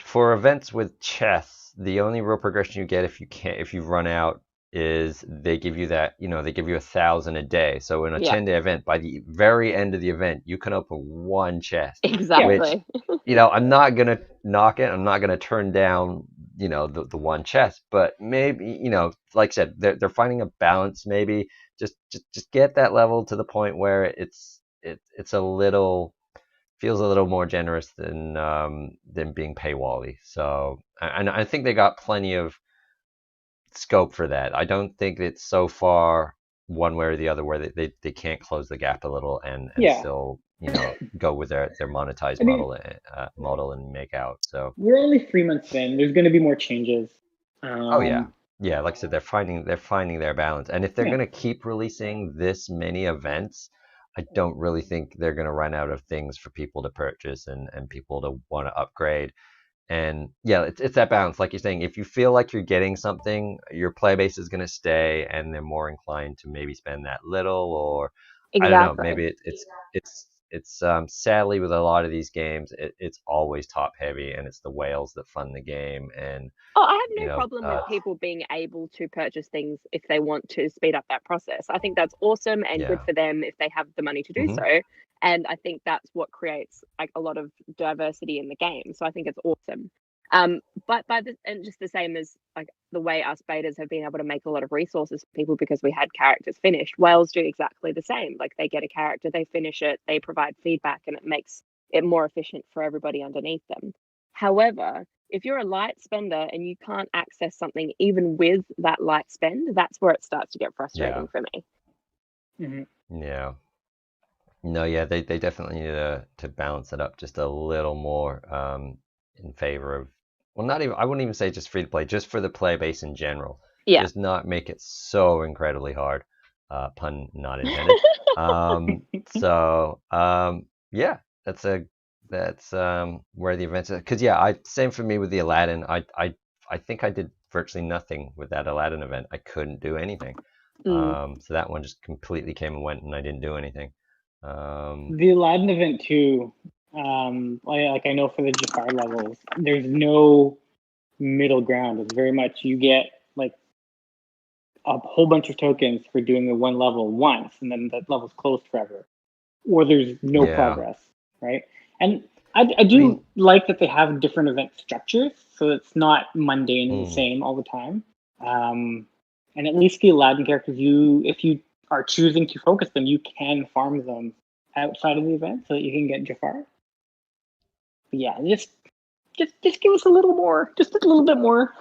for events with chess, the only real progression you get if you run out is they give you they give you 1,000 a day. So in a Yeah. 10-day event, by the very end of the event, you can open one chest, which Exactly. I'm not gonna knock it. I'm not gonna turn down the one chest, but maybe like I said, they're finding a balance. Maybe just get that level to the point where it's a little feels a little more generous than being paywally. So, and I think they got plenty of scope for that. I don't think it's so far one way or the other where they can't close the gap a little and Yeah, still go with their monetized I mean, model and make out. So, we're only 3 months in. There's going to be more changes. oh yeah. Um, Yeah, like I said, they're finding their balance. And if they're yeah, gonna keep releasing this many events, I don't really think they're gonna run out of things for people to purchase and people to want to upgrade. And yeah, it's that balance. Like you're saying, if you feel like you're getting something, your play base is gonna stay, and they're more inclined to maybe spend that little, or I don't know, Exactly. maybe it's sadly with a lot of these games, it's always top heavy, and it's the whales that fund the game, and Oh, I have you no know, problem with people being able to purchase things if they want to speed up that process. I think that's awesome and good yeah. for them if they have the money to do Hmm. so. And I think that's what creates like a lot of diversity in the game. So I think it's awesome. But and just the same as like the way us betas have been able to make a lot of resources for people because we had characters finished. Whales do exactly the same. Like they get a character, they finish it, they provide feedback, and it makes it more efficient for everybody underneath them. However, if you're a light spender and you can't access something even with that light spend, that's where it starts to get Yeah. frustrating for me. mhm. Yeah. No, yeah, they definitely need to balance it up just a little more in favor of, well, not even, I wouldn't even say just free to play, just for the play base in general. Yeah. Just not make it so incredibly hard, pun not intended. Yeah, that's where the events are. Because yeah, same for me with the Aladdin. I think I did virtually nothing with that Aladdin event. I couldn't do anything. Mm. So that one just completely came and went, and I didn't do anything. The Aladdin event too. Like I know for the Jafar levels, there's no middle ground. It's very much you get like a whole bunch of tokens for doing the one level once, and then that level's closed forever, or there's no Yeah. progress, right? And I I mean, do like that they have different event structures, so it's not mundane and the mm, same all the time. And at least the Aladdin characters, if you are choosing to focus them, you can farm them outside of the event so that you can get Jafar. But yeah, just give us a little more, just a little bit more.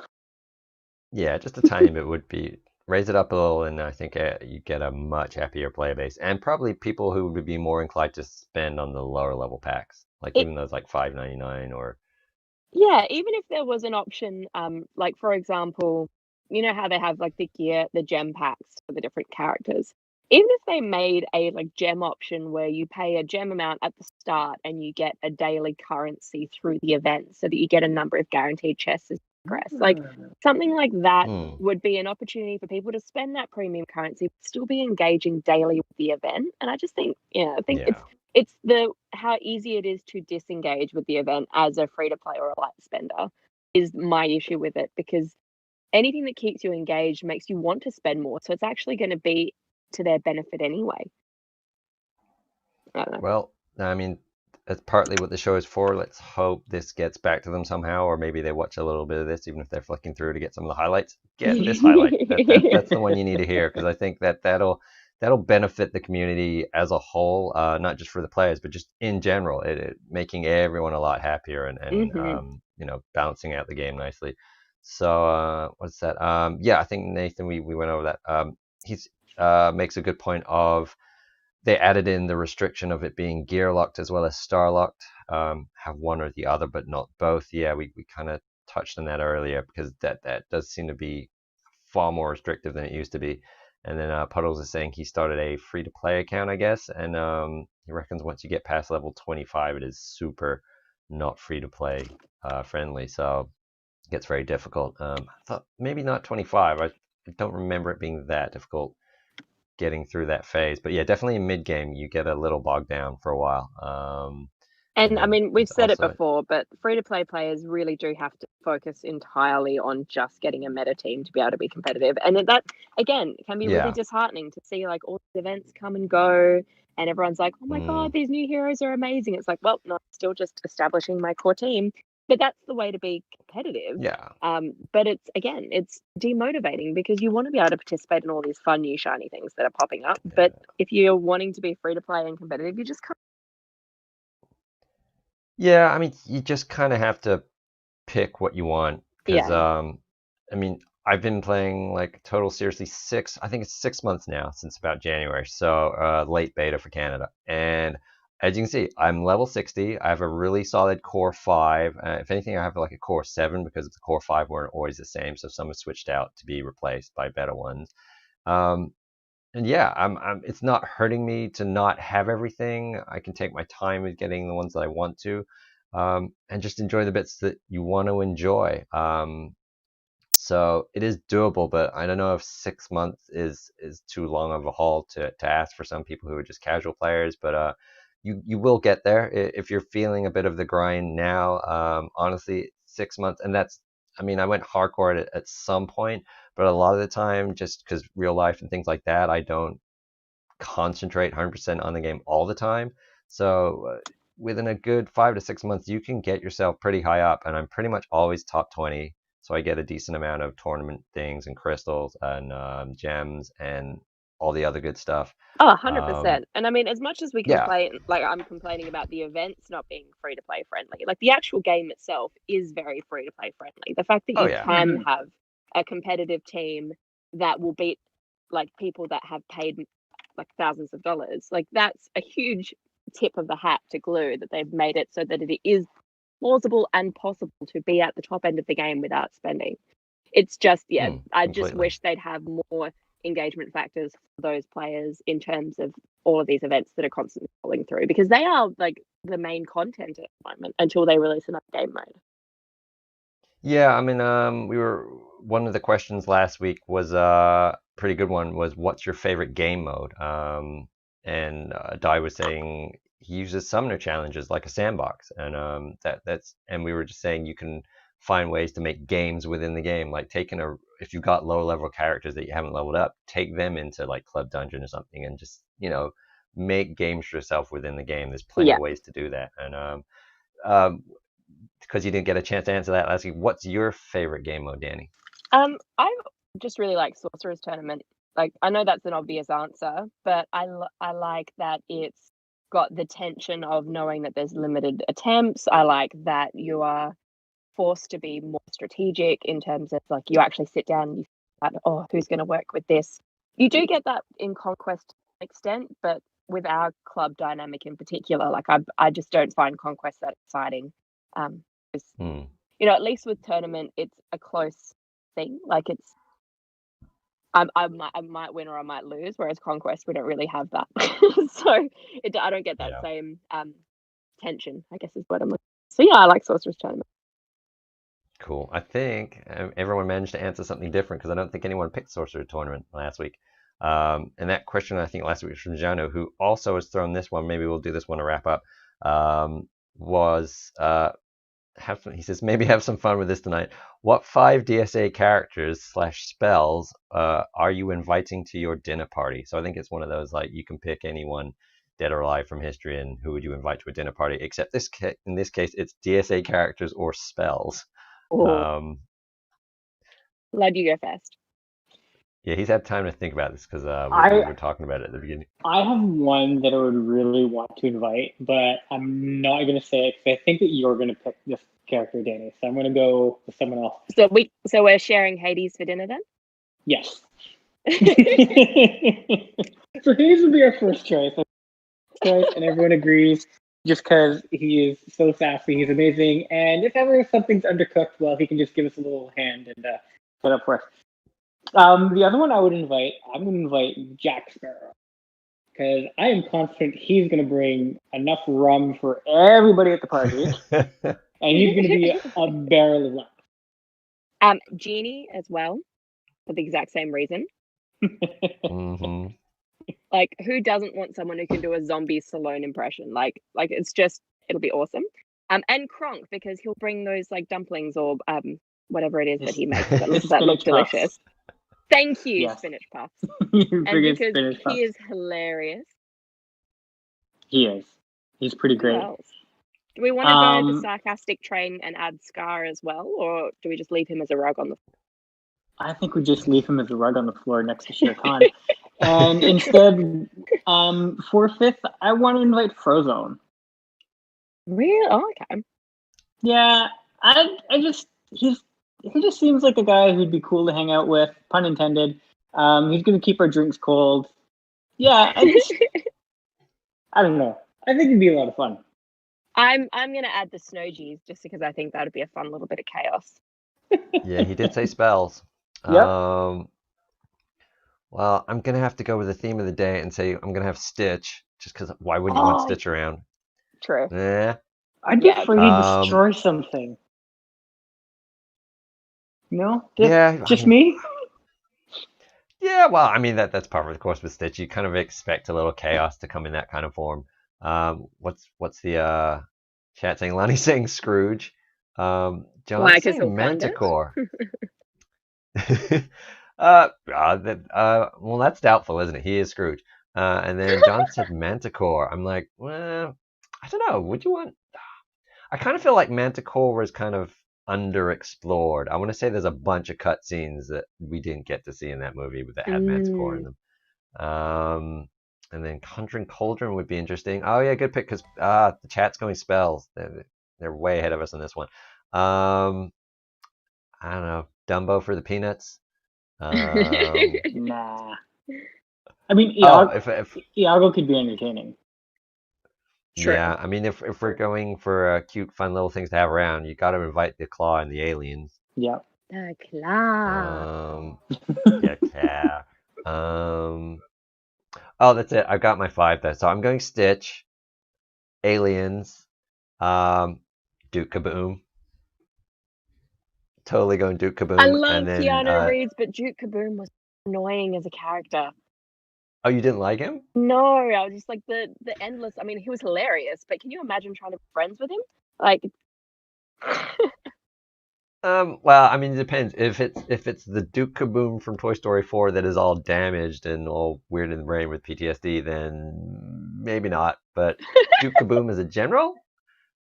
Yeah, just a tiny bit would be raise it up a little, and I think you get a much happier player base, and probably people who would be more inclined to spend on the lower level packs, like It- even those like 5.99 or Yeah, even if there was an option, like for example, you know how they have like the gear, the gem packs for the different characters. Even if they made a like gem option where you pay a gem amount at the start and you get a daily currency through the event so that you get a number of guaranteed chests as you progress. Like something like that hmm, would be an opportunity for people to spend that premium currency, but still be engaging daily with the event. And I just think, yeah, I think yeah. it's the how easy it is to disengage with the event as a free to play or a light spender is my issue with it, because anything that keeps you engaged makes you want to spend more. So it's actually going to be to their benefit anyway. I don't know. Well, I mean, that's partly what the show is for. Let's hope this gets back to them somehow, or maybe they watch a little bit of this, even if they're flicking through to get some of the highlights. Get this highlight. That's the one you need to hear, because I think that'll benefit the community as a whole, not just for the players, but just in general, it making everyone a lot happier and balancing out the game nicely. So what's that? Yeah, I think Nathan, we went over that. He's makes a good point of they added in the restriction of it being gear locked as well as star locked. Have one or the other, but not both. Yeah, we kind of touched on that earlier, because that does seem to be far more restrictive than it used to be. And then Puddles is saying he started a free to play account, I guess, and he reckons once you get past level 25, it is super not free to play friendly. So it gets very difficult. I thought maybe not 25. I don't remember it being that difficult getting through that phase. But yeah, definitely in mid game you get a little bogged down for a while. And And I then mean, we've there's said it also before, but free to play players really do have to focus entirely on just getting a meta team to be able to be competitive. And that, again, can be really yeah, disheartening to see like all these events come and go and everyone's like, oh my mm, God, these new heroes are amazing. It's like, well, no, I'm still just establishing my core team. But that's the way to be competitive. yeah, But it's, again, it's demotivating because you want to be able to participate in all these fun, new, shiny things that are popping up. But yeah. if you're wanting to be free to play and competitive, you just can't. Yeah, I mean, you just kind of have to pick what you want, because Yeah. I mean, I've been playing like total seriously I think it's 6 months now, since about January. So late beta for Canada. And as you can see, I'm level 60. I have a really solid core 5. If anything, I have like a core 7, because the core 5 weren't always the same. So some have switched out to be replaced by better ones. Um, and yeah, it's not hurting me to not have everything. I can take my time with getting the ones that I want to, and just enjoy the bits that you want to enjoy. So it is doable, but I don't know if 6 months is too long of a haul to ask for some people who are just casual players. But you will get there if you're feeling a bit of the grind now. Honestly, 6 months, and that's, I mean, I went hardcore at some point, but a lot of the time, just because real life and things like that, I don't concentrate 100% on the game all the time. So within a good 5 to 6 months, you can get yourself pretty high up, and I'm pretty much always top 20. So I get a decent amount of tournament things and crystals and gems and all the other good stuff. Oh, Um, 100%. And I mean, as much as we yeah. complain, like I'm complaining about the events not being free to play friendly, like the actual game itself is very free to play friendly. The fact that Oh you yeah. can have a competitive team that will beat like people that have paid like thousands of dollars, like that's a huge tip of the hat to Glue that they've made it so that it is plausible and possible to be at the top end of the game without spending. It's just, yeah, I just Completely. wish they'd have more engagement factors for those players in terms of all of these events that are constantly rolling through, because they are like the main content at the moment until they release another game mode. Yeah, I mean, we were one of the questions last week was pretty good one, was what's your favorite game mode? And Dai was saying he uses summoner challenges like a sandbox, and and we were just saying you can find ways to make games within the game, like taking if you've got low level characters that you haven't leveled up, take them into like Club Dungeon or something, and just make games for yourself within the game. There's plenty Yeah. of ways to do that, and um, because you didn't get a chance to answer that last week, what's your favorite game mode, Danny? I just really like Sorcerer's Tournament. Like, I know that's an obvious answer, but I like that it's got the tension of knowing that there's limited attempts. I like that you are forced to be more strategic in terms of, like, you actually sit down and you think about, oh, who's going to work with this. You do get that in Conquest to an extent, but with our club dynamic in particular, like, I just don't find Conquest that exciting. 'Cause, you know, at least with tournament, it's a close thing. Like, it's I might win or I might lose, whereas Conquest, we don't really have that. So I don't get that Yeah. same tension, I guess is what I'm looking for. So yeah, I like Sorcerer's Tournament. Cool. I think everyone managed to answer something different because I don't think anyone picked Sorcerer Tournament last week. And that question, I think, last week was from Jano, who also has thrown this one. Maybe we'll do this one to wrap up. He says, maybe have some fun with this tonight. What 5 DSA characters / spells are you inviting to your dinner party? So I think it's one of those, like, you can pick anyone dead or alive from history, and who would you invite to a dinner party? Except in this case, it's DSA characters or spells. Oh, Lad, you go first. Yeah, he's had time to think about this because we were talking about it at the beginning. I have one that I would really want to invite, but I'm not going to say it because I think that you're going to pick this character, Danny. So I'm going to go with someone else. So we're sharing Hades for dinner then? Yes. So Hades would be our first choice. And everyone agrees just because he is so sassy. He's amazing. And if ever something's undercooked, well, he can just give us a little hand and put up for us. The other one I'm going to invite Jack Sparrow. Because I am confident he's going to bring enough rum for everybody at the party. And he's going to be a barrel of laughs. Genie as well, for the exact same reason. Mm-hmm. Like, who doesn't want someone who can do a zombie Stallone impression? Like it'll be awesome. And Kronk, because he'll bring those, like, dumplings or whatever it is that he makes that look delicious. Thank you, yes. Spinach puffs. And because he is hilarious. He is. He's pretty great. Do we want to go the sarcastic train and add Scar as well, or do we just leave him as a rug on the floor? I think we just leave him as a rug on the floor next to Shere Khan. And instead, for 5th, I want to invite Frozone. Really? Oh, okay. Yeah, he just seems like a guy who'd be cool to hang out with, pun intended. He's going to keep our drinks cold. Yeah, I don't know. I think it'd be a lot of fun. I'm going to add the Snowgies just because I think that would be a fun little bit of chaos. Yeah, he did say spells. Yep. Well, I'm going to have to go with the theme of the day and say I'm going to have Stitch, just because why wouldn't you want Stitch around? True. Yeah. I'd be afraid he'd destroy something. No? Just me? Yeah, well, I mean, that's part of the course with Stitch. You kind of expect a little chaos to come in that kind of form. What's the chat saying? Lonnie's saying Scrooge. John's saying Manticore. Well, that's doubtful, isn't it? He is Scrooge. And then John said Manticore. I'm like, well, I don't know. Would you want? I kind of feel like Manticore was kind of underexplored. I want to say there's a bunch of cutscenes that we didn't get to see in that movie that had Manticore in them. And then Conjuring Cauldron would be interesting. Oh yeah, good pick because the chat's going spells. They're way ahead of us on this one. I don't know. Dumbo for the peanuts. Nah. I mean, Iago could be entertaining. True. Yeah, I mean, if we're going for cute, fun little things to have around, you got to invite the Claw and the aliens. Yep. The Claw. Yeah, oh, that's it. I've got my 5 there. So I'm going Stitch, aliens, Duke Kaboom. Totally going Duke Kaboom. I love Keanu Reeves, but Duke Kaboom was annoying as a character. Oh, you didn't like him? No, I was just like the endless. I mean, he was hilarious, but can you imagine trying to be friends with him? Like, well, I mean, it depends. If it's the Duke Kaboom from Toy Story 4 that is all damaged and all weird in the brain with PTSD, then maybe not. But Duke Kaboom as a general,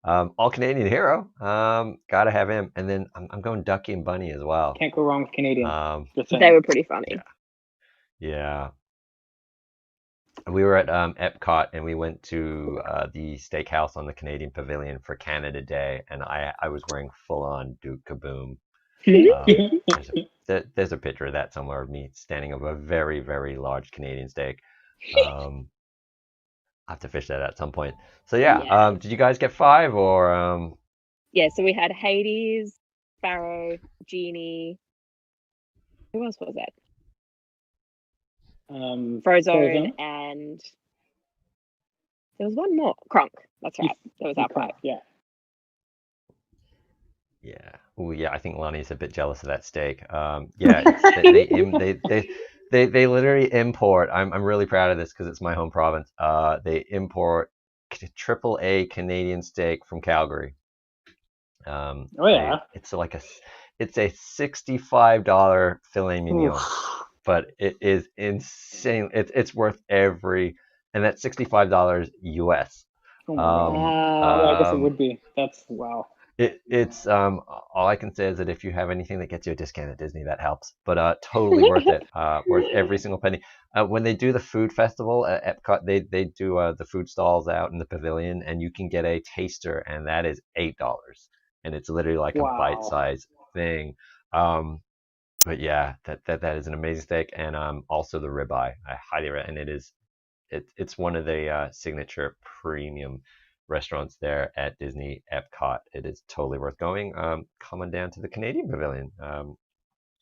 all Canadian hero, gotta have him. And then I'm going Ducky and Bunny as well. Can't go wrong with Canadian. They were pretty funny. Yeah. We were at Epcot and we went to the steakhouse on the Canadian Pavilion for Canada Day, and I was wearing full on Duke Kaboom. There's there's a picture of that somewhere of me standing over a very, very large Canadian steak. Um, I have to fish that at some point. So yeah, Yeah. did you guys get five or Yeah, so we had Hades, Sparrow, Genie. Who else was it? Frozone, and there was one more. Kronk. That's right. That was our pipe. Yeah. Yeah. Oh, yeah. I think Lonnie's a bit jealous of that steak. Yeah, they literally import. I'm really proud of this because it's my home province. They import triple A Canadian steak from Calgary. Oh yeah. It's a $65 filet mignon, but it is insane. It's worth and that's $65 US. Oh my God. Wow. Yeah, I guess it would be. That's wow. It's all I can say is that if you have anything that gets you a discount at Disney, that helps. But totally worth it. Worth every single penny. When they do the food festival at Epcot, they do the food stalls out in the pavilion, and you can get a taster, and that is $8, and it's literally like a Wow. bite-sized thing. But yeah, that is an amazing steak, and also the ribeye. I highly recommend, and it's one of the signature premium restaurants there at Disney Epcot. It is totally worth going. Come on down to the Canadian Pavilion.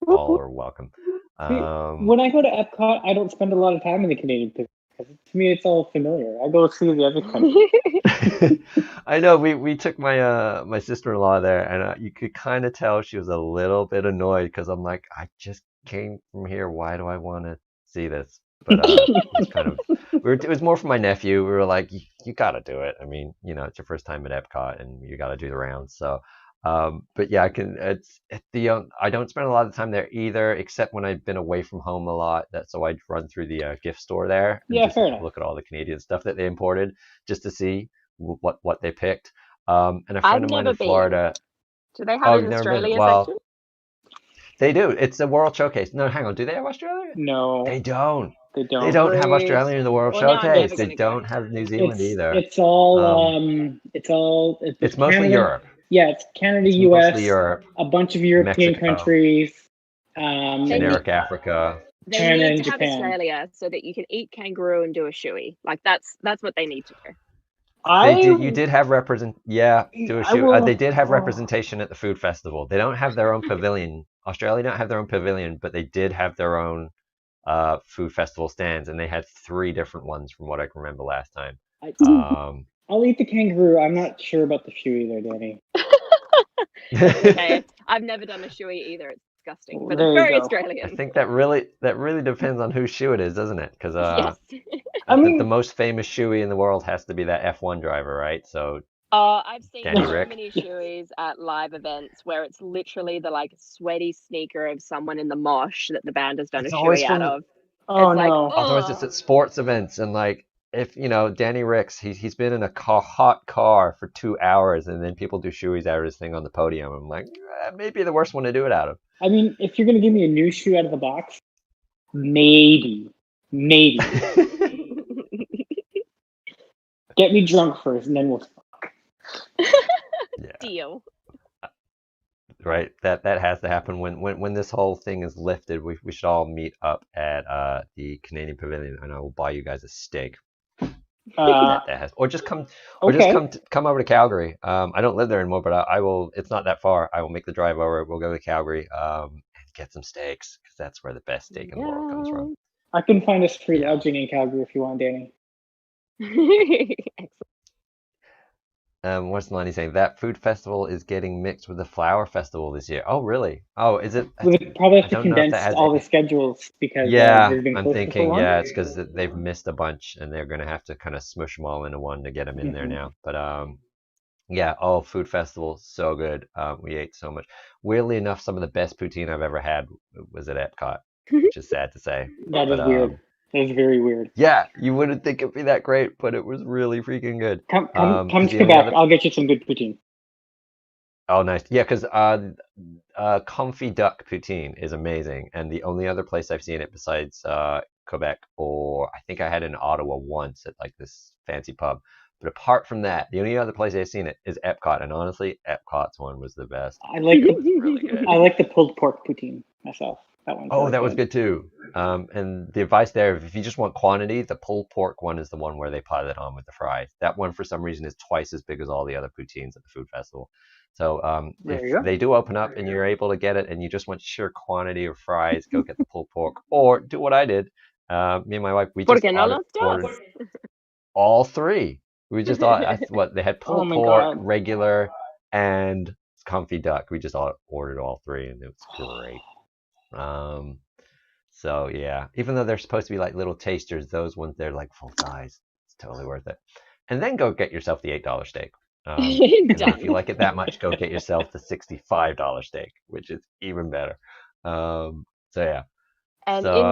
All are welcome. When I go to Epcot, I don't spend a lot of time in the Canadian Pacific because to me it's all familiar. I go see the other countries. I know we took my sister-in-law there, and you could kind of tell she was a little bit annoyed because I'm like, I just came from here. Why do I want to see this? But it was kind of it was more for my nephew. We were like, you got to do it. I mean, it's your first time at Epcot, and you got to do the rounds. So, but yeah, I don't spend a lot of time there either, except when I've been away from home a lot. So I'd run through the gift store there and Yeah, just fair enough. look at all the Canadian stuff that they imported, just to see what they picked. And a friend I've of mine never in Florida. Do they have Oh, an you've never been? Australia Well, section? they do. It's a World Showcase. No, hang on. Do they have Australia? No, They don't. they They don't. don't have Rude. Australia in the World Well, now I'm Showcase. never They gonna go. don't have New Zealand either. It's all It's mostly Canada. Europe. Yeah, it's Canada, It's US, mostly Europe, a bunch of European Mexico, countries, They generic Africa. They China need and to have Japan. Australia so that you can eat kangaroo and do a shoey. Like that's what they need to do. You did have They did have representation at the food festival. They don't have their own pavilion. Australia don't have their own pavilion, but they did have their own food festival stands, and they had 3 different ones from what I can remember last time. I'll eat the kangaroo. I'm not sure about the shoey there, Danny. Okay, I've never done a shoey either. It's disgusting, but There it's you very go. Australian. I think that really depends on whose shoe it is, doesn't it? Because Yes. I mean, the most famous shoey in the world has to be that F1 driver, right? So I've seen Danny so Rick. many shoeys at live events where it's literally the like sweaty sneaker of someone in the mosh that the band has done It's a always shoey out from- of. oh It's like, no. Otherwise, it's at sports events, and like if Danny Ricks, he's been in a hot car for 2 hours, and then people do shoeys out of his thing on the podium. I'm like, maybe the worst one to do it out of. I mean, if you're gonna give me a new shoe out of the box, maybe. Get me drunk first, and then we'll talk. Yeah. Deal. Right. That has to happen when this whole thing is lifted. We should all meet up at the Canadian Pavilion, and I will buy you guys a steak. That has, or just come over to Calgary. I don't live there anymore, but I will. It's not that far. I will make the drive over. We'll go to Calgary and get some steaks because that's where the best steak in the world comes from. I can find us free lodging in Calgary if you want, Danny. What's Lonnie saying? That food festival is getting mixed with the flower festival this year. Oh, really? Oh, is it? We would probably have to I don't know if condense that has all the schedules because Yeah, they've been I'm closed for so thinking, long. yeah, it's because they've missed a bunch and they're going to have to kind of smush them all into one to get them in there Mhm. now. But yeah, food festival, so good. We ate so much. Weirdly enough, some of the best poutine I've ever had was at Epcot, which is sad to say. That is But, weird. That is very weird. Yeah, you wouldn't think it'd be that great, but it was really freaking good. Come to is the only Quebec. other- I'll get you some good poutine. Oh, nice. Yeah, because Comfy Duck poutine is amazing, and the only other place I've seen it besides Quebec, or I think I had it in Ottawa once at like this fancy pub. But apart from that, the only other place I've seen it is Epcot, and honestly, Epcot's one was the best. I like the Really good. I like the pulled pork poutine myself. That one's Oh, really that was good. good too. And the advice there, if you just want quantity, the pulled pork one is the one where they pile it on with the fries. That one, for some reason, is twice as big as all the other poutines at the food festival. So if There you go. they do open up and you're able to get it and you just want sheer quantity of fries, go get the pulled pork. Or do what I did. Me and my wife, we ¿Por just qué no los ordered dos? all three. We just thought, what, they had Oh pulled my pork, god. regular, and comfy duck. We just ordered all three and it was great. Um, so yeah, even though they're supposed to be like little tasters, those ones they're like full size. It's totally worth it. And then go get yourself the $8 steak. And then if you Done. like it that much, go get yourself the $65 steak, which is even better. So yeah. And So in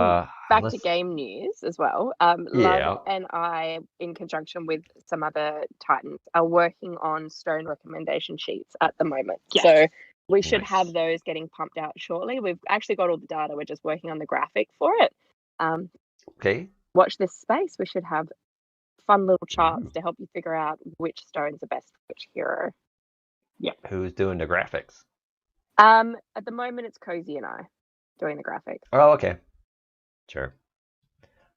back to let's game news as well, Love yeah. and I, in conjunction with some other Titans, are working on stone recommendation sheets at the moment. Yes. So we should have Nice. those getting pumped out shortly. We've actually got all the data. We're just working on the graphic for it. Okay. Watch this space. We should have fun little charts Ooh. to help you figure out which stones are best for which hero. Who's doing the graphics? At the moment, it's Cozy and I doing the graphics. Oh, okay. Sure.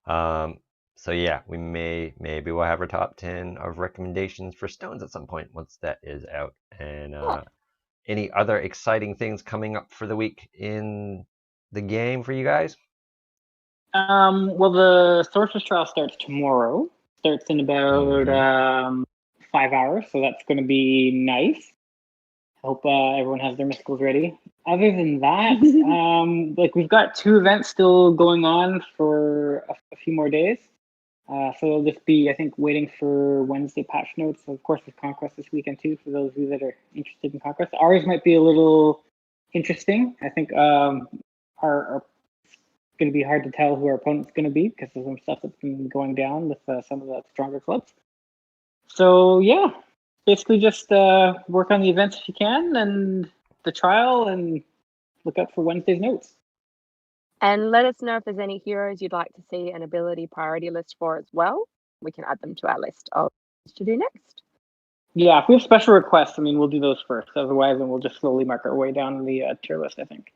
So yeah, maybe we'll have our top 10 of recommendations for stones at some point once that is out. And Yeah. any other exciting things coming up for the week in the game for you guys? Well, the Sorcerer's Trial starts tomorrow. Starts in about Mm-hmm. 5 hours, so that's going to be nice. Hope everyone has their mysticals ready. Other than that, like we've got 2 events still going on for a few more days. So it'll just be, I think, waiting for Wednesday patch notes. So of course, there's Conquest this weekend too for those of you that are interested in Conquest. Ours might be a little interesting. I think our going to be hard to tell who our opponent's going to be because of some stuff that's been going down with some of the stronger clubs. So yeah, basically just work on the events if you can and the trial and look out for Wednesday's notes. And let us know if there's any heroes you'd like to see an ability priority list for as well. We can add them to our list of things to do next. Yeah, if we have special requests, I mean, we'll do those first. Otherwise, then we'll just slowly mark our way down the tier list, I think.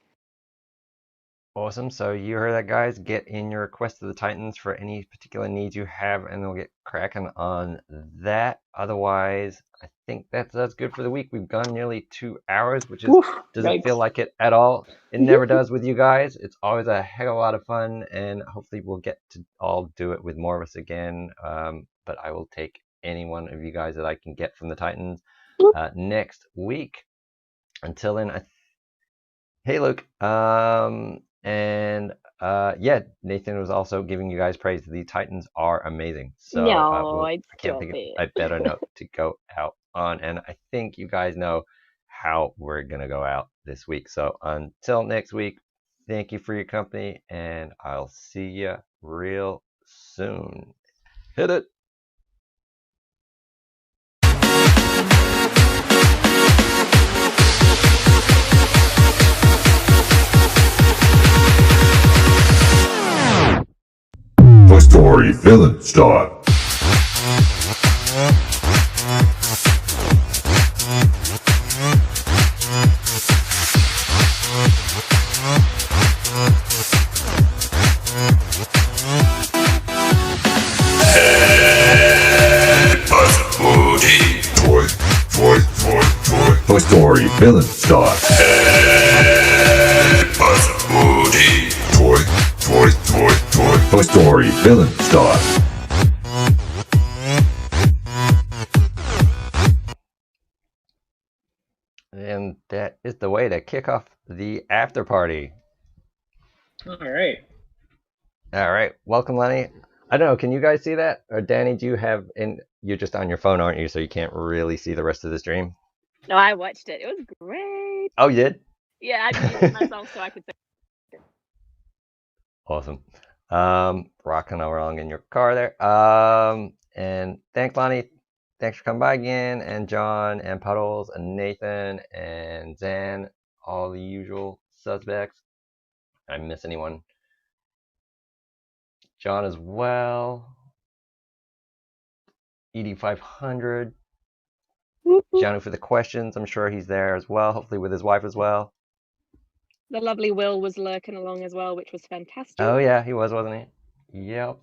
Awesome. So you heard that, guys. Get in your request to the Titans for any particular needs you have, and we'll get cracking on that. Otherwise, I think that's good for the week. We've gone nearly 2 hours, which doesn't feel Yikes. like it at all. It never does with you guys. It's always a heck of a lot of fun, and hopefully we'll get to all do it with more of us again. But I will take any one of you guys that I can get from the Titans next week. Until then, hey Luke. Yeah, Nathan was also giving you guys praise. The Titans are amazing. So No, I I'd can't stop think of it. a better note to go out on. And I think you guys know how we're gonna go out this week. So until next week, thank you for your company, and I'll see you real soon. Hit it. Toy Story Villain Start. Toy Story Villain Start. Toy Story Villain Start. And that is the way to kick off the after party. All right. All right, welcome, Lenny. I don't know. Can you guys see that? Or Danny, do you have? You're just on your phone, aren't you? So you can't really see the rest of the stream. No, I watched it. It was great. Oh, you did? Yeah, I muted myself so I could say. Awesome. Rocking along in your car there. And thanks, Lonnie. thanks for coming by again. And John and Puddles and Nathan and Zan, all the usual suspects. I miss anyone? John as well. ED500. Janu for the questions. I'm sure he's there as well. Hopefully with his wife as well. The lovely Will was lurking along as well, which was fantastic. Oh yeah, he was, wasn't he? Yep.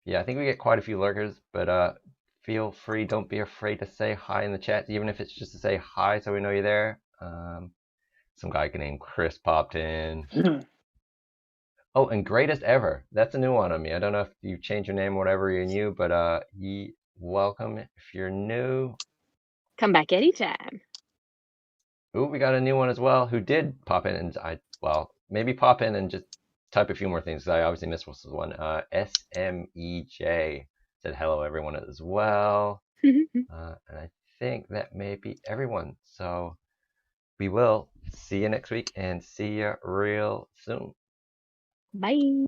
Yeah, I think we get quite a few lurkers, but feel free. Don't be afraid to say hi in the chat, even if it's just to say hi so we know you're there. Some guy named Chris popped in. Oh, and greatest ever. That's a new one on me. I don't know if you changed your name or whatever you're new, but welcome if you're new. Come back anytime. Ooh, we got a new one as well who did pop in, and maybe pop in and just type a few more things because I obviously missed this one. SMEJ said hello everyone as well. And I think that may be everyone. So we will see you next week and see you real soon. Bye.